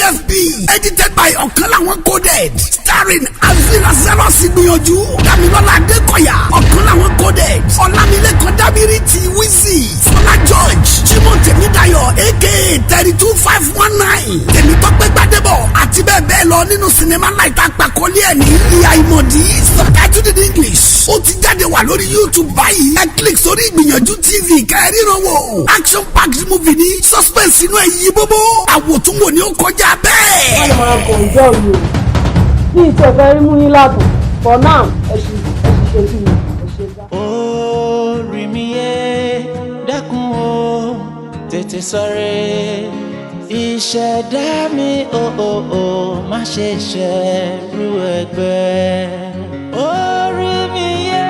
edited by Ọ̀kanláwọn Coded, starring Azui Lazarus Igbinyanju, Damilola Adekoya, Ọ̀kanláwọn Coded, Ọlámilékan Dábírí ti Wizzy, Fọlá George, Jimoh Tèmídayọ̀ aka 32519, Tèmítọ́pẹ́ Gbádébọ̀ àti bẹ́ẹ̀ bẹ́ẹ̀ lọ nínú sinimá láìta àpàkọ́lé ẹ̀ ní Ìyá Ìmọ̀dí subtitled in English. Ó ti jáde wà lórí YouTube báyìí. Ẹ click sórí Ìgbìyànjú TV kẹ́rìíràn wò. Action packed movie ní suspense inú ẹ̀ yí bóbó. Àwòtúnwò ni ó kọjá bẹ́ẹ̀. wọ́n lè máa kọ̀ ọjọ́ mi o bí ìtẹ̀fẹ́ mú yín látọ̀ for now ẹ ṣe ṣe bí mi ẹ ṣe dá. orí mi yé dákun o tètè sọ̀rẹ́ ìṣẹ̀dá mi má ṣe ṣẹ̀rù ẹgbẹ́. orí mi yé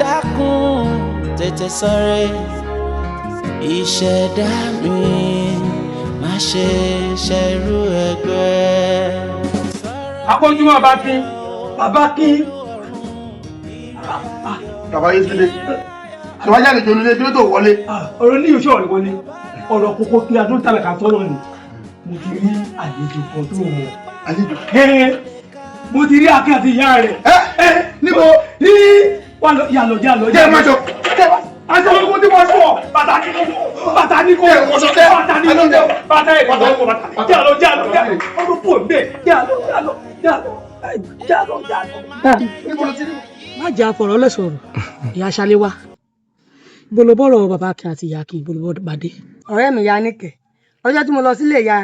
dákun tètè sọ̀rẹ́ ìṣẹ̀dá mi má ṣe ṣẹ̀rù ẹgbẹ́. Akọ́júmọ́ bàbá kí. Bàbá yé sílé. Ṣèwá jáde jọ nílé bí ó tó wọlé. Ọ̀rọ̀ ní oṣù ọ̀rẹ́ wọlé. Ọ̀rọ̀ kókó kí adún tàbí ká tọ́nà ni. Mo ti rí àlejò kan tó wọ̀. Àlejò. Mo ti rí Akin àti ìyá rẹ̀. Níbo? Ní yàlọ̀. Jẹ́ máa jọ. Aṣọ ológun tí wọ́n sọ̀ bàtà ní kò. Bàtà ní kò. Bàtà jálọ. Ọdún pò ń bẹ̀. Jálọ. má jà fọ̀rọ̀ lẹ́sọ̀rọ̀ ìyá Ṣaléwá bolobọ́rọ̀ bàbá Akin àti ìyá Akin bolobọ́ bàdé. ọ̀rẹ́ mi ya níkẹ̀ ọjọ́ tí mo lọ sílé ìyá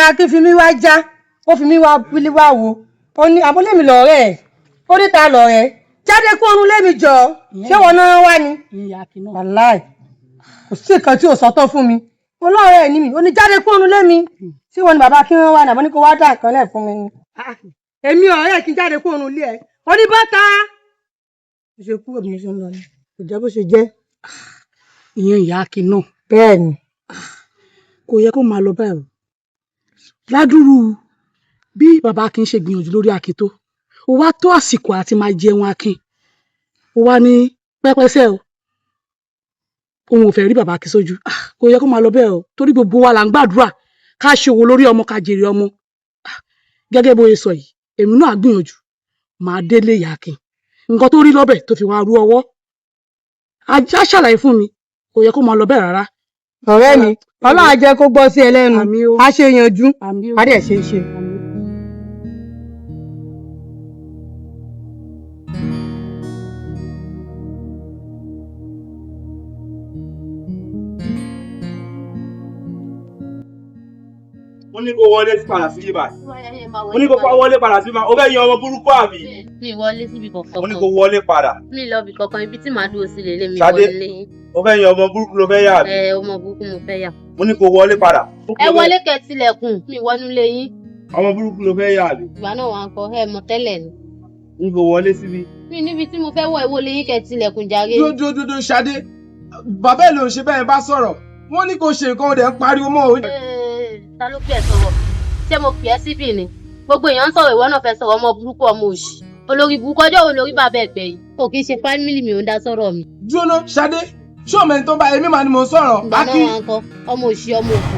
Akin fi mí wá já ó fi mí wá wo ó ní àbúlé mi lọ́rẹ́ ẹ̀ ó ní ta lọ́rẹ́ jáde kó ọrùn lémi jọ ṣé wọn náà wá ni. wàláì kò sí nǹkan tí ò sọ́tọ̀ fún mi mo lọ́rẹ́ ẹ̀ ní mi ó ní jáde kó ọrùn lémi ṣé wọn ni bàbá Akin wá ní àbọ̀ ní kó wá dà nǹkan lẹ̀ fún mi ni. èmi ọ̀rẹ́ ẹ̀ kí n jáde kó ọrùn lé ẹ̀ ó ní bọ́tà. mo ṣe kúrò bí mo ṣe ń lọ ni kò jẹ́ bó ṣe jẹ́. ìyẹn ìyá Akin náà. bẹ́ẹ̀ ni. kò yẹ kó máa lọ báyìí o ládùúrú bí bàbá Akin ṣe gbìyànjú lórí Akin tó ó wá tó àsìkò àti máa jẹun Akin ó wá ní pẹ́pẹ́sẹ́ o òun ò fẹ́ rí bàbá Akin sójú kò yẹ kó máa lọ bẹ́ẹ̀ o torí gbogbo wa là ń gbàdúrà ká ṣòwò lórí ọmọ ká jèrè ọmọ gẹ́gẹ́ bó ṣe sọ yìí èmi náà gbìyànjú máa délé ìyá Akin nǹkan tó rí lọ́bẹ̀ tó fi wá rú ọwọ́ ajá ṣàlàyé fún mi kò yẹ kó máa lọ bẹ́ẹ̀ rárá. ọ̀rẹ́ mi Ọlọ́run á jẹ́ kó gbọ́ sí ẹ lẹ́nu á ṣe yanjú á dẹ̀ ṣe é ṣe. mo ní kó wọlé padà sí ibà mo ní kó wọlé padà sí ibà ó fẹ́ yan ọmọ burúkú àbí. mi wọlé síbi kankan. mo ní kó wọlé padà. mi lọ bí kankan ibi tí màá dúró sí lélẹ̀ mi Ṣadé, wọlé. ó fẹ́ yan ọmọ burúkú ló fẹ́ yà àbí. ọmọ burúkú mo fẹ́ yà. mo ní kó wọlé padà. ẹ wọlé kẹ́ tilẹ̀kùn mi wọnú lé yín. ọmọ burúkú ló fẹ́ yà àbí. ìgbà náà wà ń kọ ẹ mọ tẹ́lẹ̀ ni. ní kó wọlé síbi. mi níbi tí mo fẹ́ wọ ìwọlé yín kẹ́ tilẹ̀kùn jàre. dúdú Ṣadé bàbá ẹ̀ ló ń ṣe bẹ́ẹ̀ bá sọ̀rọ̀ wọ́n ní kó ṣe nǹkan ó dẹ̀ ń pariwo mọ́ o. ta ló pè ẹ́ sọ̀rọ̀ ṣé mo pè ẹ́ síbì ni gbogbo èèyàn ń sọ̀rọ̀ ìwọ náà fẹ́ sọ̀rọ̀ ọmọ burúkú ọmọ òṣì olórí burúkú ọjọ́ wo lórí bàbá ẹ̀ gbẹ̀yìn kò kí n ṣe fámìlì mi ò ń dá sọ̀rọ̀ mi. dúró Ṣadé ṣé ọmọ ẹni tó bá èmi máa ni mò ń sọ̀rọ̀. ìgbà náà wà ń kọ ọmọ òṣì ọmọ òkú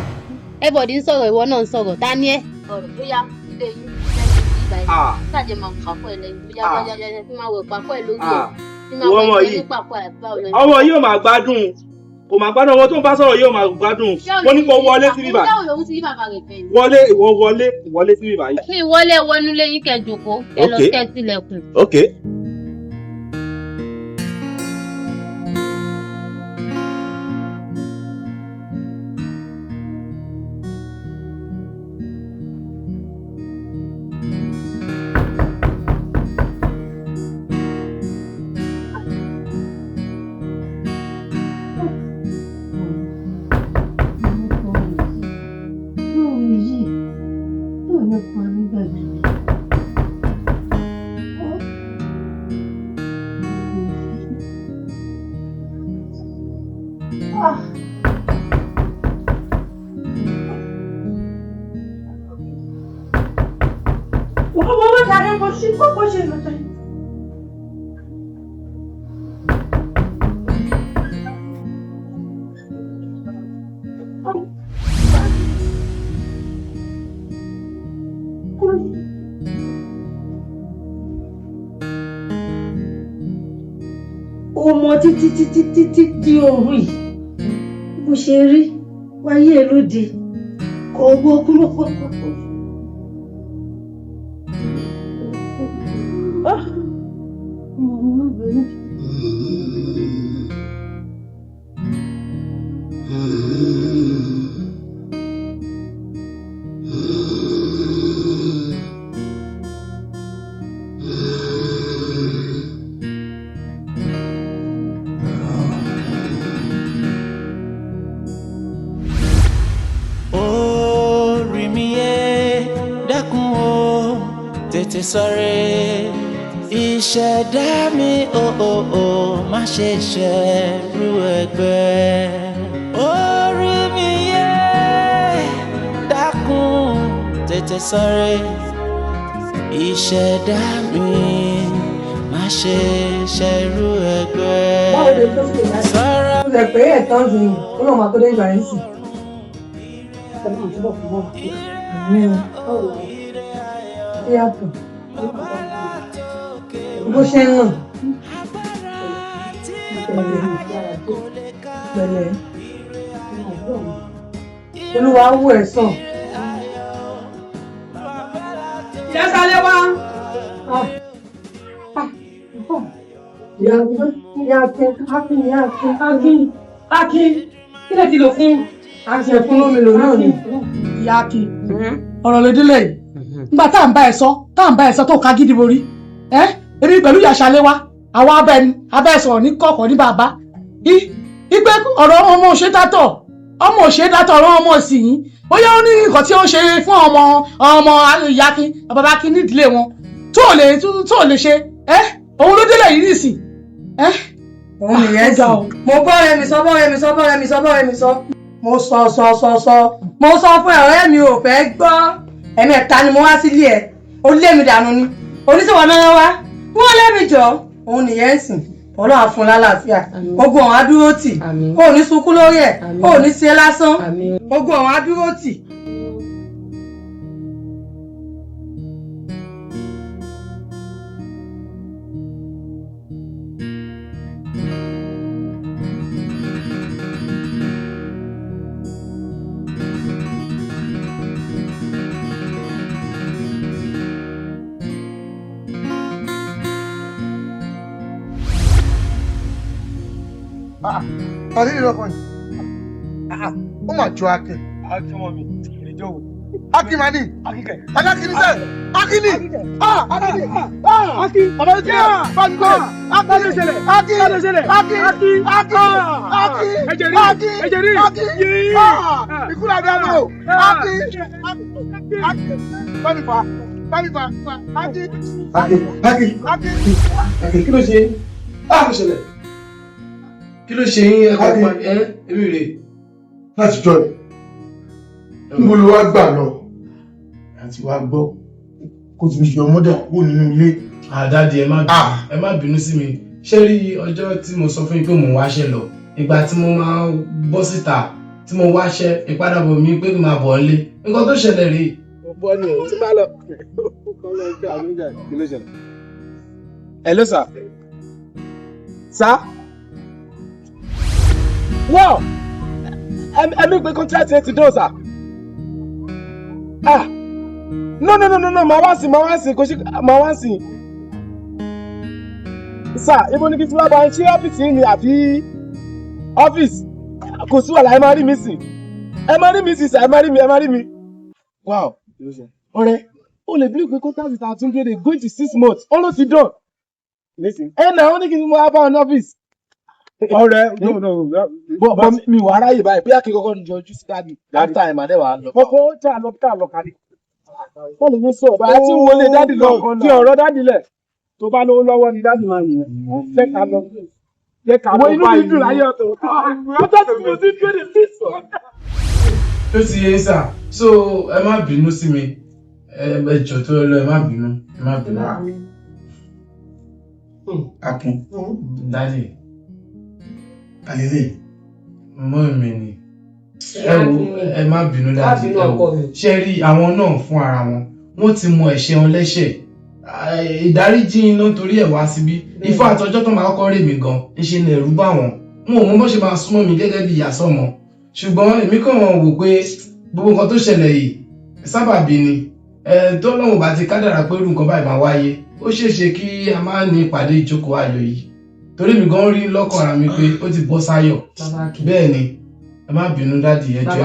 everybody ń sọ̀rọ̀ ìwọ náà ń sọ̀rọ̀ ta ni ẹ́. ọ̀rọ̀ bóyá ilé yín ìgbà yìí ṣáàjẹ́ máa ń pàpọ̀ ẹ̀ lẹ́yìn bóyá bóyá tí máa wọ̀ pàpọ̀ ẹ̀ lórí ẹ̀ tí máa wọ̀ ẹ̀ ní pàpọ̀ ẹ̀ báwo lẹ́yìn. ọmọ yìí ò máa gbádùn kò máa gbádùn ọmọ tó ń bá sọ̀rọ̀ yóò máa gbádùn mo ní kó wọlé síbí báyìí. wọlé ìwọlé síbí báyìí. mi wọlé wọnú lẹ́yìn kẹ́ jókòó ẹ lọ kẹ́ tilẹ̀kùn. Okay. ọmọ títí di òru yìí bó ṣe rí wáyé ẹ lóde kò gbọ́ kúlọ́kọ́. Tètè sọ̀rẹ́ ìṣẹ̀dá mi má ṣe ṣẹ̀rù ẹgbẹ́. Orí mi yé dákun tètè sọ̀rẹ́ ìṣẹ̀dá mi má ṣe ṣẹ̀rù ẹgbẹ́. Báwo lè tó ṣe ìdájọ́? Sọ́ra. Ó lè pé ẹ̀tọ́ sí i, ó lọ́ọ́ máa tó dé ìgbà yẹn sí. Ẹ̀mí ìtúbọ̀ fún wọn. Yàtọ̀ bó ṣe ń nà pẹ̀lẹ́ olúwa wù ẹ́ sàn. Jẹ́sálé wá. Akin kí lè ti lò fún? Àṣẹ fún lómi lò náà ni. Ìyá Akin ọ̀rọ̀ lè délé yìí. Nígbà tá à ń bá ẹ sọ tó ká gidi borí èmi pẹ̀lú ìyàṣálé wa àwọn abẹ́ sọ̀rọ̀ ní kọ̀ọ̀kan ní bàbá ipe ọ̀rọ̀ ọmọ òṣèdátọ̀ ọ̀rọ̀ ọmọ òsì yìí bóyá ó ní nǹkan tí ó ń ṣe fún ọmọ ìyákin bàbá kí nídìílé wọn tó lè ṣe òun ló délẹ̀ yìí nìsín. Òun nìyẹn sì mo bọ́ọ̀rẹ́ mi sọ mo sọ fún ọ̀rẹ́ mi ò fẹ́ gbọ́. Ẹ̀mẹ́ta ni mo wá sílé ẹ̀ ó lé mi dànù ni oníṣòwò náà wá wọ́n lé mi jọ òun nìyẹn sìn Ọlọ́run á fún lálàáfíà ogun ọ̀hún á dúró tì kó o ní sunkún lórí ẹ̀ kó o ní ṣe lásán ogun ọ̀hún á dúró tì. Àti ìlọ́kàn yìí. Ó mà jọ Akin. Akin mọ́ mi, ìjọ wo? Akin máa ní. Akin kẹ̀. Akin ní sẹ́. Akin ní. Akin. Bàbá mi jẹ́ Bàbá Akin ló ṣẹlẹ̀. Akin. Akin. Ẹ̀jẹ̀ rí. Ikú làbẹ́ àmọ́ o. Akin. Bámi fa. Akin. Kí ló ṣe? Kí ló ṣẹlẹ̀? Kí ló ṣe yín ẹ̀kọ́ èmi rè? Láti jọ ẹ̀, níbo ló wá gbà lọ? Àti wá gbọ́, kó ti fi ọmọdé kúrò nínú ilé. Àdáde ẹ má bínú sí mi. Ṣé rí ọjọ́ tí mo sọ fún yín pé mò ń wáṣẹ́ lọ? Ìgbà tí mo máa bọ́ síta tí mo wáṣẹ́ ìpadàbọ̀ mi pé kí n máa bọ̀ ọ́lé. Nǹkan tó ṣẹlẹ̀ rèé. Bọ́ ni o ti bá lọ. Kí ló ṣẹlẹ̀? Hello sir. Sir? Wow! Ẹ̀mí pé contract ẹ ti dán sir. No, màá wá sí, kò sí, màá wá sí. Sir, ibo ni kí tí wọ́n bá ń ṣe ọ́fíìsì yìí ni àbí ọ́fíìsì? Kò sí wàhálà, ẹ máa rí mi sí. Ẹ máa rí mi sí sir, ẹ máa rí mi. Wow! Ọ̀rẹ́, o lè bí pé contract is at 200 going to 6 months, ó ló ti dán. Náà ó ní kí n mú wá bá wọn ọ́fíìsì. Ọ̀rẹ́ bọ mi wà ráyè báyìí bóyá kí kọ́kọ́ yọjú sí dáàbì after ẹ̀ máa dẹ́wà lọ. Kọ́kọ́ tá a lọ kárí. Wọ́n lè ní sọ ọ̀bá tí ń wọlé dáàdì lọ kí ọ̀rọ̀ dáàdì lẹ̀ tó bá lówó lọ́wọ́ ni dáàdì máa yìn. Jẹ́ ká lọ báyìí. Inú mi dùn láyé ọ̀tọ̀. Ọjọ́ tí mo ti gbé ní sísọ. Tó ti yé sà, so ẹ má bínú sí mi, ẹ jọ̀ọ́ tó lọ ẹ má bínú. Akin. Dáàdì. Àlélè. Mọ́ mi ni. Ẹ má bínú dáàdì. Ṣé rí àwọn náà fún ara wọn. Wọ́n ti mọ ẹ̀ṣẹ̀ wọn lẹ́ṣẹ̀. ìdáríjì iná torí ẹ̀ wá síbí ifá àtọjọ́ tó máa kọ́kọ́ rè mí gan ṣe ní ẹ̀rù bá wọn ò mọ bó ṣe máa súnmọ́ mi gẹ́gẹ́ bí ìyá sọ́mọ ṣùgbọ́n èmi kàn wò pé gbogbo nǹkan tó ṣẹlẹ̀ yìí sábàbí ni tó lọ́wọ́ bá ti kádàrá pé irú nǹkan báyìí máa wáyé ó ṣeéṣe kí a máa ní ìpàdé ìjókòó ayọ̀ yìí torí mi gan rí lọ́kàn ara mi pé ó ti bọ́ sáyọ̀ bẹ́ẹ̀ ni ẹ má bínú dádì ẹjọ́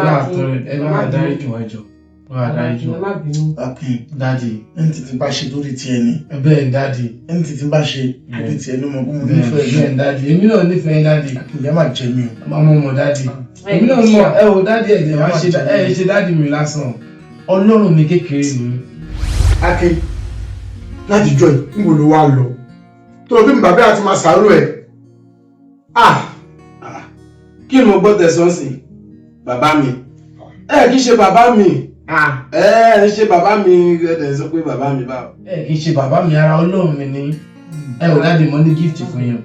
ẹ má dáríjì wá ẹjọ́ dádì ẹni tí ti bá ṣe lórí tiẹ̀ ni. bẹ́ẹ̀ ni dádì ẹni tí ti bá ṣe lórí tiẹ̀ ni mo nífẹ̀ẹ́ bẹ́ẹ̀ ni dádì èmi náà nífẹ̀ẹ́ dádì. ìyá máa jẹ mí o. ọmọ mọ dádì èmi náà mọ ẹ o dádì ẹ̀jẹ̀ wá ṣe dádì mi lásán ọlọ́run mi kékeré ni. Akin láti jọ yìí níbo ló wá lọ tó o bí mi bàbá àti máa ṣàárò ẹ. kí ni mo gbọ́ tẹ̀sán sí bàbá mi kì í ṣe bàbá mi ṣe bàbá mi ẹ̀ sọ pé bàbá mi báwo. kì í ṣe bàbá mi ara ọlọ́run mi ni ò dáàdi mo ní gift fún yín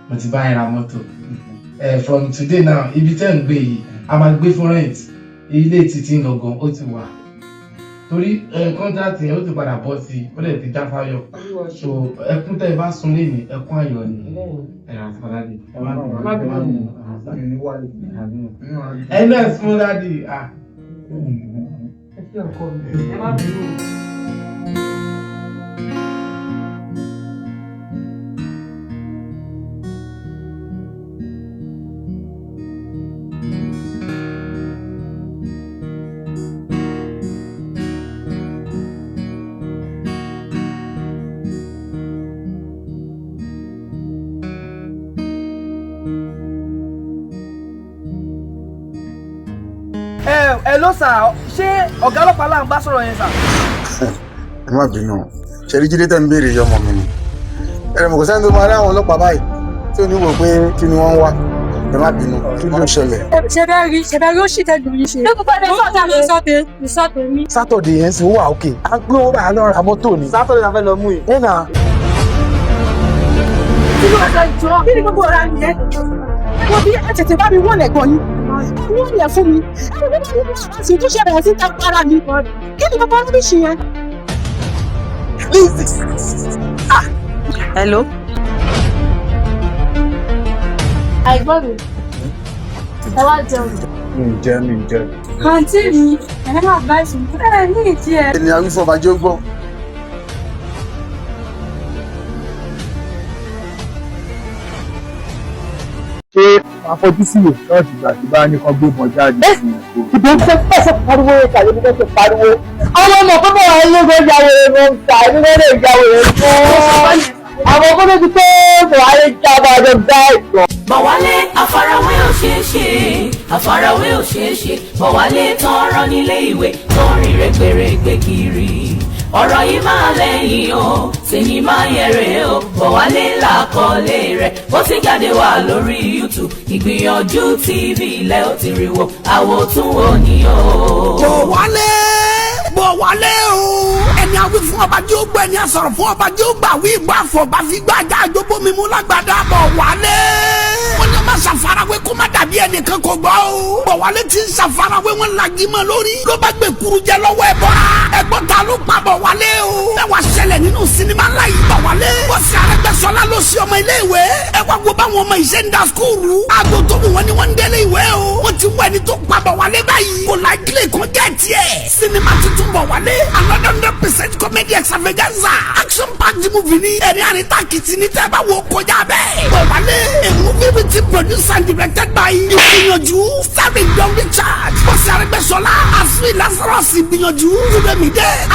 mo ti bá yín ra mọ́tò from today now ibi tẹ́ ń gbé yìí a máa gbé fún rent ilé títí gangan ó ti wà torí kọ́ńtàtì yẹn ó ti padà bọ́ sí i ó lè ti já fáyọ̀ so ẹkún tẹ́ ẹ bá sun lé ní ẹkún ayọ̀ ni ẹ̀rọ àfọládì ẹ náà fún dádì ẹ ló sà ṣé ọ̀gá ọlọ́pàá là ń bá sọ̀rọ̀ yẹn sà. ẹ má bínú ṣẹlí jíde tẹ́ ń béèrè iye ọmọ mi ni ẹ̀rẹ̀ mọ̀ kò sẹ́ni tó máa rí àwọn ọlọ́pàá báyìí tí ò ní wò pé kí ni wọ́n ń wá ẹ má bínú kí ló ṣẹlẹ̀. ṣẹbẹ rí ó ṣì tẹ́jú yín ṣe. sátọ̀dé mi. sátọ̀dé yẹn sì wà òkè à ń gbé owó báyà lọ ra mọ́tò ni. sátọ̀dé la fẹ́ lọ mú yìí. ẹ nà. kí ni gbogbo ọ̀rá mi yẹn wọ́n bí ẹ tètè bá mi wọ́n lẹ̀gbọ́n yín wọ́n lẹ̀ fún mi ẹ bí wọ́n ní àti tó ṣẹlẹ̀ sí ta para mi kí ni gbogbo ọ̀rá mi ṣe yẹn. Hello. àìgbọ́n mi ẹ wá jẹun. mi ì jẹ. àǹtí mi ẹ máa bá ìsìn ẹ ní ìdí ẹ. ènìyàn wífọ̀ bàjẹ́ ó gbọ́. ṣé àfojú sí ṣọ́ọ̀ṣì ìgbà tí bá ní kan gbé bọ̀ jáde sí ìkó. ìbọn fẹ́ pẹ̀sẹ̀ pariwo tàbí bí wọ́n ṣe pariwo. àwọn ọmọ tó bọ̀ wáyé ló ya wèrè ló ń ta ẹni wọ́n lè ya wèrè fún. àwọn kọ́lé ti pé buhari jábọ̀ àjọ dá ìtàn. Bọ̀wálé àfarawé ò ṣeé ṣe àfarawé ò ṣeé ṣe Bọ̀wálé tán rán nílé ìwé tó ń rìn rẹ́gbẹ̀rẹ́gbẹ̀ kiri ọ̀rọ̀ yìí máa lẹ́yìn o sinimá yẹrẹ o Bọ̀wálé làkọlé rẹ̀ bó ti jáde wà lórí YouTube Ìgbìyànjú TV ilẹ̀ ò ti rí wo àwòtún òní o. Bọ̀wálé o ẹni àwí fún ọba jẹ́ ó gbọ́ ẹni àsọ̀rọ̀ fún ọba jẹ́ ó gbà wí ìgbà àfọ̀gbà fi gbà já àjọbó mi mú lágbàdá Bọ̀wálé wọ́n ní ọmọ ṣàfarawé kó má dàbí ẹnìkan kò gbọ́ o Bọ̀wálé ti ń ṣàfarawé wọn lagi mọ́ lórí ló bá gbé kuru jẹ lọ́wọ́ ẹ bọ́ra ẹgbọ́n ta ló pa Bọ̀wálé o ẹ wá ṣẹlẹ̀ nínú sinimá ńlá yìí Bọ̀wálé bọ́sì Arẹ́gbẹ́ṣọlá ló ṣe ọmọ ilé ìwé ẹ wá wo báwọn ọmọ ìṣe ń da skúùrù aago tó mú wọn ni wọ́n ń délé ìwé o wọ́n ti wọ ẹni tó pa Bọ̀wálé báyìí kò láìkílẹ̀ kan jẹ́ tiẹ̀ sinimá tuntun Bọ̀wálé another 100% comedy extravaganza action packed movie ni ẹ̀rín àríntà kìtì ní tẹ́ bá wo kọjá bẹ́ẹ̀ Bọ̀wálé a movie written produced and directed by Ìgbìyànjú starring Don Richard bọ́sì Arẹ́gbẹ́ṣọlá Azui Lazarus Igbinyanju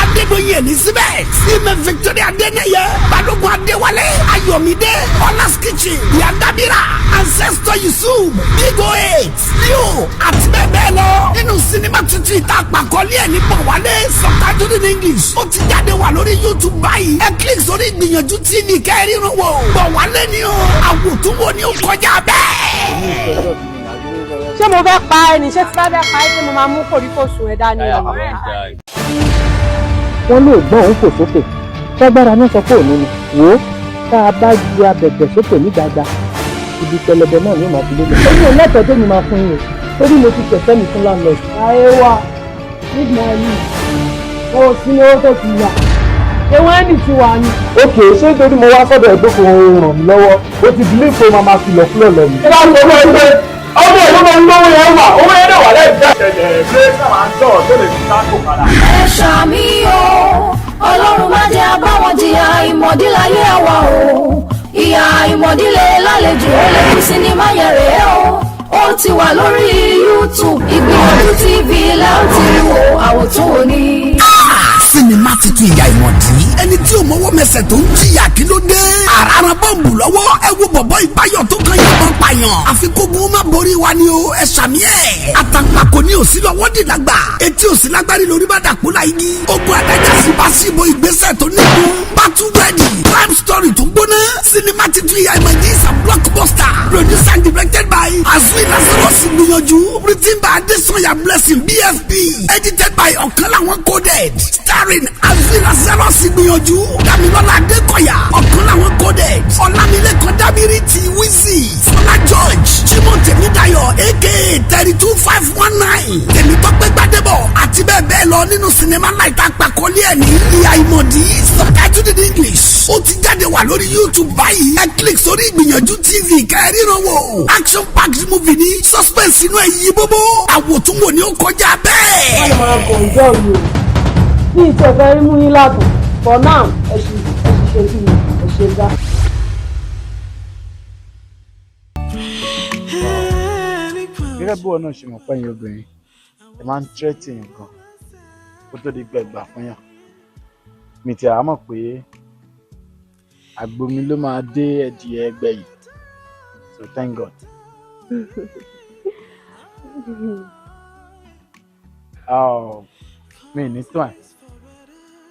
Adédoyin Elizabeth Ime Victoria Adeneye Balógun Adéwálé Ayọ̀mídé Ọlás kitchen Yadabira Ancestor Yusuf Big 8 Leo àti bẹ́ẹ̀ bẹ́ẹ̀ lọ nínú sinimá tuntun ìta àpàkọ́lé ẹ̀ ní Bọ̀wálé subtitled in English ó ti jáde wà lórí YouTube báyìí ẹ click sórí Ìgbìyànjú TV kẹ́rìnrún wò Bọ̀wálé ni o àwòtúnwò ni ó kọjá bẹ́ẹ̀. ṣé mo fẹ́ pa ẹni ṣé tí bá fẹ́ pa ẹ ṣé mo máa mú kòríkòsùn ẹ dání o. wọ́n lè gbọ́n òun fò sókè ṣágbára náà sọ pé òní ni wò ó tá a bá ju abẹ̀bẹ̀ sókè ní gbàgbà ibi pẹlẹbẹ náà yóò máa fi lélẹ̀. èyí ò lẹ́tọ̀ọ́ tó ní máa fún yín o torí mo ti tẹ̀sẹ̀ mi fún landlord. ayé wa nígbà yìí o sí ní owó tó ti yà ewu ẹni tí wà ní. ok ṣé nítorí mo wá sọ́dọ̀ ẹgbẹ́ kan ràn mí lọ́wọ́ ó ti bílí pé màmá kìlọ̀ fúlọ̀ lọ mi. ṣé wàá sọ fún ẹgbẹ́ ọmọ ìlú máa ń lówó yẹn wà owó yẹn náà wà lẹ́yìn ìṣẹ̀lẹ̀ bírèkì máa ń dọ̀ tó lè fi sáàkó padà. ẹ ṣàmì o ọlọ́run má jẹ́ abáwọn jìyà ìmọ̀díláyé àwa o ìyà ìmọ̀dílé lálejò ó lè fi sinimá yẹn rèé o ó ti wà lórí YouTube Ìgbìyànjú TV lẹ́yìn tí wo àwòtún òní. Sinimá titun ìyá ìmọ̀dí ẹni tí ò mọ́wọ́ mẹsẹ̀ tó ń jìyà kí ló dé. àràrà bọ́ǹbù lọ́wọ́ ẹ wo bọ̀bọ́ ìbáyọ̀ tó kàn yàgbọ́n pààyàn. àfi kógun má borí wa ni o ẹ ṣàmì ẹ̀. àtàǹpàkò ní òsì lọ́wọ́ dìdàgbà etí òsì lágbárí lórí bá dàkú la igi. ogun adájà sí bá síbo ìgbésẹ̀ tó nígun. battle ready crime story tó gbóná. Sinimá titun ìyá ìmọ̀dí is a blockbuster. produced and directed by Azui Lazarus Igbinyanju. written by Adesanya Blessing BFP. edited by ọ̀kan làwọn coded. starring Azui Lazarus Igbinyanju. Damilola Adekoya ọ̀kan làwọn coded. Ọlámilékan Dábírí ti Wizzy. Fọlá George. Jimoh Tèmídayọ̀ aka 32519. Tèmítọ́pẹ́ Gbádébọ̀ àti bẹ́ẹ̀ bẹ́ẹ̀ lọ nínú sinimá láìta àpàkọ́lé ẹ̀ ní ìyá ìmọ̀dí subtitled in English. ó ti jáde wà lórí YouTube báyìí. ẹ click sórí Ìgbìyànjú TV kẹ́rìíràn wò. action packed movie ní suspense inú ẹ̀ yí bóbó. àwòtúnwò ni ó kọjá bẹ́ẹ̀. wọ́n máa bọ̀ ìjọ mi o bí ìtẹ̀fẹ́ rí mú yín látọ̀ for now ẹ ṣe kí ni ẹ ṣe dá. gẹ́gẹ́ bí wọn náà ṣe mọ̀ pẹ́yìn obìnrin ẹ máa ń tírẹ́tì nǹkan kó tó di gbẹ̀gbà fún yàn mi ti àá mọ̀ pé àgbo mi ló máa dé ẹ̀dìyẹ ẹgbẹ́ yìí so thank God. mi ní tán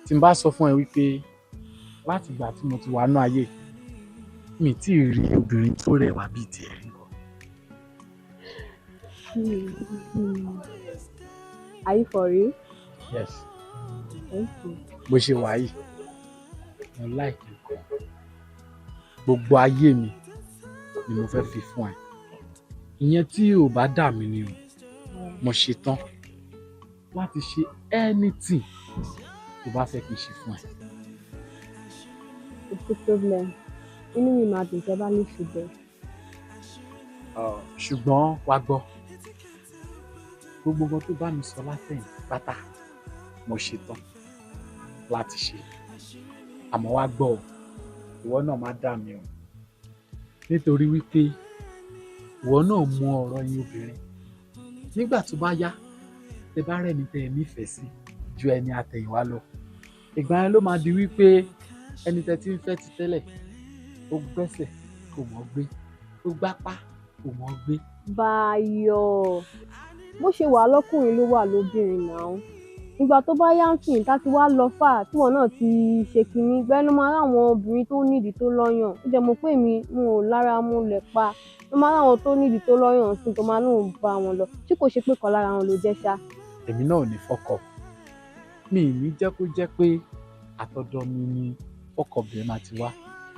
tí n bá sọ fún ẹ wípé láti ìgbà tí mo ti wà nú ayé mi tí ì rí obìnrin tó rẹwà bíi tiẹ̀ rí. Are you for real? Yes. Thank you. Bó ṣe wà yìí mo like nǹkan gbogbo ayé mi ni mo fẹ́ fi fún ẹ ìyẹn tí ò bá dà mí ni o mo ṣe tán láti ṣe anything tó bá fẹ́ kí n ṣe fún ẹ. It's a problem. Inú mi máa dùn tẹ́ bá ní ṣùgbọ́n. Ṣùgbọ́n wá gbọ́ gbogbo nǹkan tó bá mi sọ látẹ̀yìn pátá mo ṣe tán láti ṣe àmọ́ wá gbọ́ ọ ìwọ náà má dà mí o nítorí wípé ìwọ náà mọ ọ̀rọ̀ yín obìnrin nígbà tó bá yá tẹ bá rẹ́ni tẹ ẹ nífẹ̀ẹ́ sí ju ẹni àtẹ̀yìnwá lọ ìgbà yẹn ló máa di wípé ẹni tẹ ti ń fẹ́ ti tẹ́lẹ̀ ó gbẹ́sẹ̀ kò mọ̀ gbé ó gbápá kò mọ̀ gbé. Báyọ̀ bó ṣe wà lọ́kùnrin ló wà lóbìnrin náà ìgbà tó bá yá ń sìn tá ti wá lọ fà tíwọ̀n náà ti ṣe kínní gbẹ́nu máa ráwọn obìnrin tó nídìí tó lọ́yàn ó jẹ́ mo pé mi ò lára mo lẹ̀ pa ló máa ráwọn tó nídìí tó lọ́yàn sí tó máa lóun bá wọn lọ tí kò ṣe pé kan lára wọn ló jẹ́ ṣá. èmi náà ò ní fọkọ mi ì ní jẹ́ kó jẹ́ pé àtọ̀dọ̀ mi ni fọkọbìnrin máa ti wá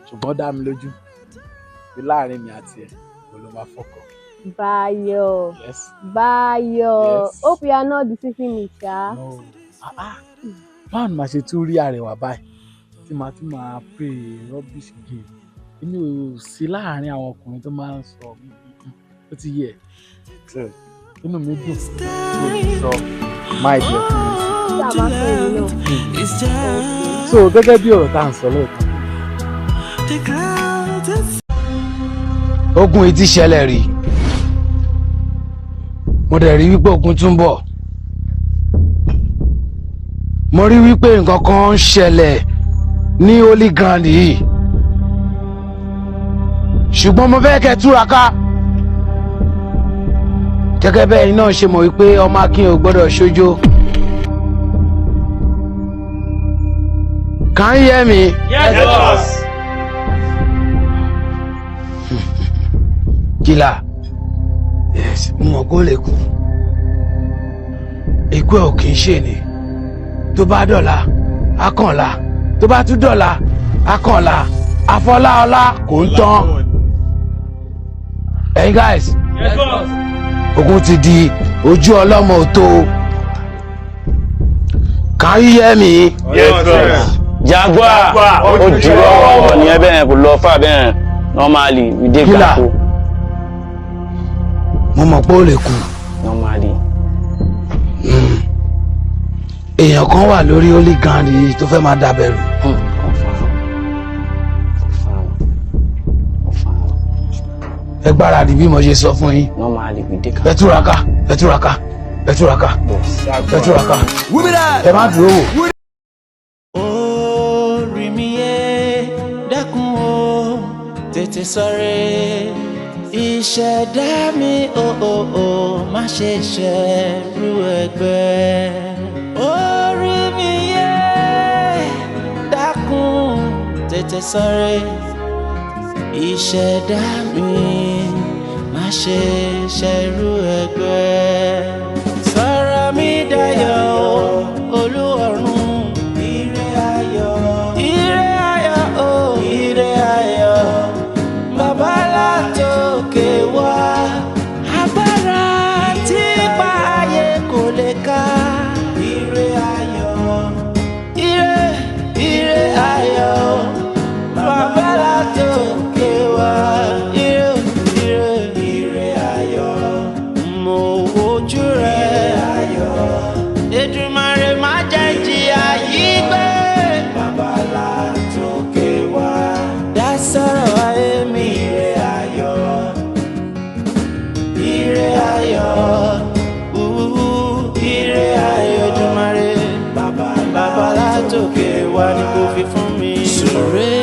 ṣùgbọ́n dá mi lójú pé láàrin mi àti ẹ̀ mo ló máa fọkọ. Báyọ̀. Yes. Báyọ̀. Yes. Hope you are not deceiving me, ṣá. No. Báwo ni màá ṣe tún rí àrẹwà báyìí tí màá tún máa pray rubbish game èmi ò sí láàárín àwọn ọkùnrin tó máa ń sọ ó ti yẹ inú mi dùn tí mo ti sọ máa di ọkùnrin sí. Ṣé a máa fẹ́ ìlú náà? So gẹ́gẹ́ bí ọ̀rọ̀ tá à ń sọ lóòótọ́. Ogun yìí ti ṣẹlẹ̀ rí mo dẹ̀ rí wípé ogun tún bọ̀ mo rí wípé nǹkan kan ń ṣẹlẹ̀ ní holy ground yìí ṣùgbọ́n mo fẹ́ kẹ́ túraká gẹ́gẹ́ bẹ́ẹ̀ náà ṣe mọ̀ wípé ọmọ akin ò gbọ́dọ̀ ṣojo. Can you hear me? Yes, boss. Kìlà mo mọ̀ kó lè kú ikú ẹ̀ ò kì í ṣe ni tó bá dọ̀la akànlá tó bá tún dọ̀la akànlá afọláọlá kò ń tán. Hey guys. Yes, boss. Ogun ti di ojú ọlọ́mọ òtó. Can you hear me? Yes, boss. Jaguar ó di ọ̀rọ̀ ní ẹbẹ̀ yẹn kò lọ fà bẹ́ẹ̀ normally we dey gàkó. mo mọ̀ pé ó lè kú. normally. èèyàn kan wà lórí hooligan yìí tó fẹ́ máa dàbẹ̀rù. ẹ gbáradì bí mo ṣe sọ fún yín. normally we dey gàkó. ẹ túraká ẹ má dúró wò. orí mi yé dákun o tètè sọ̀rẹ́ ìṣẹ̀dá mi má ṣe ṣẹ̀rù ẹgbẹ́. orí mi yé dákun tètè sọ̀rẹ́ ìṣẹ̀dá mi má ṣe ṣẹ̀rù ẹgbẹ́. sọ̀rọ̀ mi dayọ̀ Olúọ̀run ire ayọ̀ ire ayọ̀ bàbá látòkè wá agbára tí pa ayé kò lè ká. ire ayọ̀ ire ayọ̀ bàbá látòkè wá ire ayọ̀ mo wojú rẹ̀ Èdùmàrè má jẹ́ jìyà yìí gbé. bàbá látòkè wá dá sọ̀rọ̀ ayé mi. ire ayọ̀ ire ayọ̀ Èdùmàrè bàbá látòkè wá ni kò fi fún mi. sọ̀rẹ́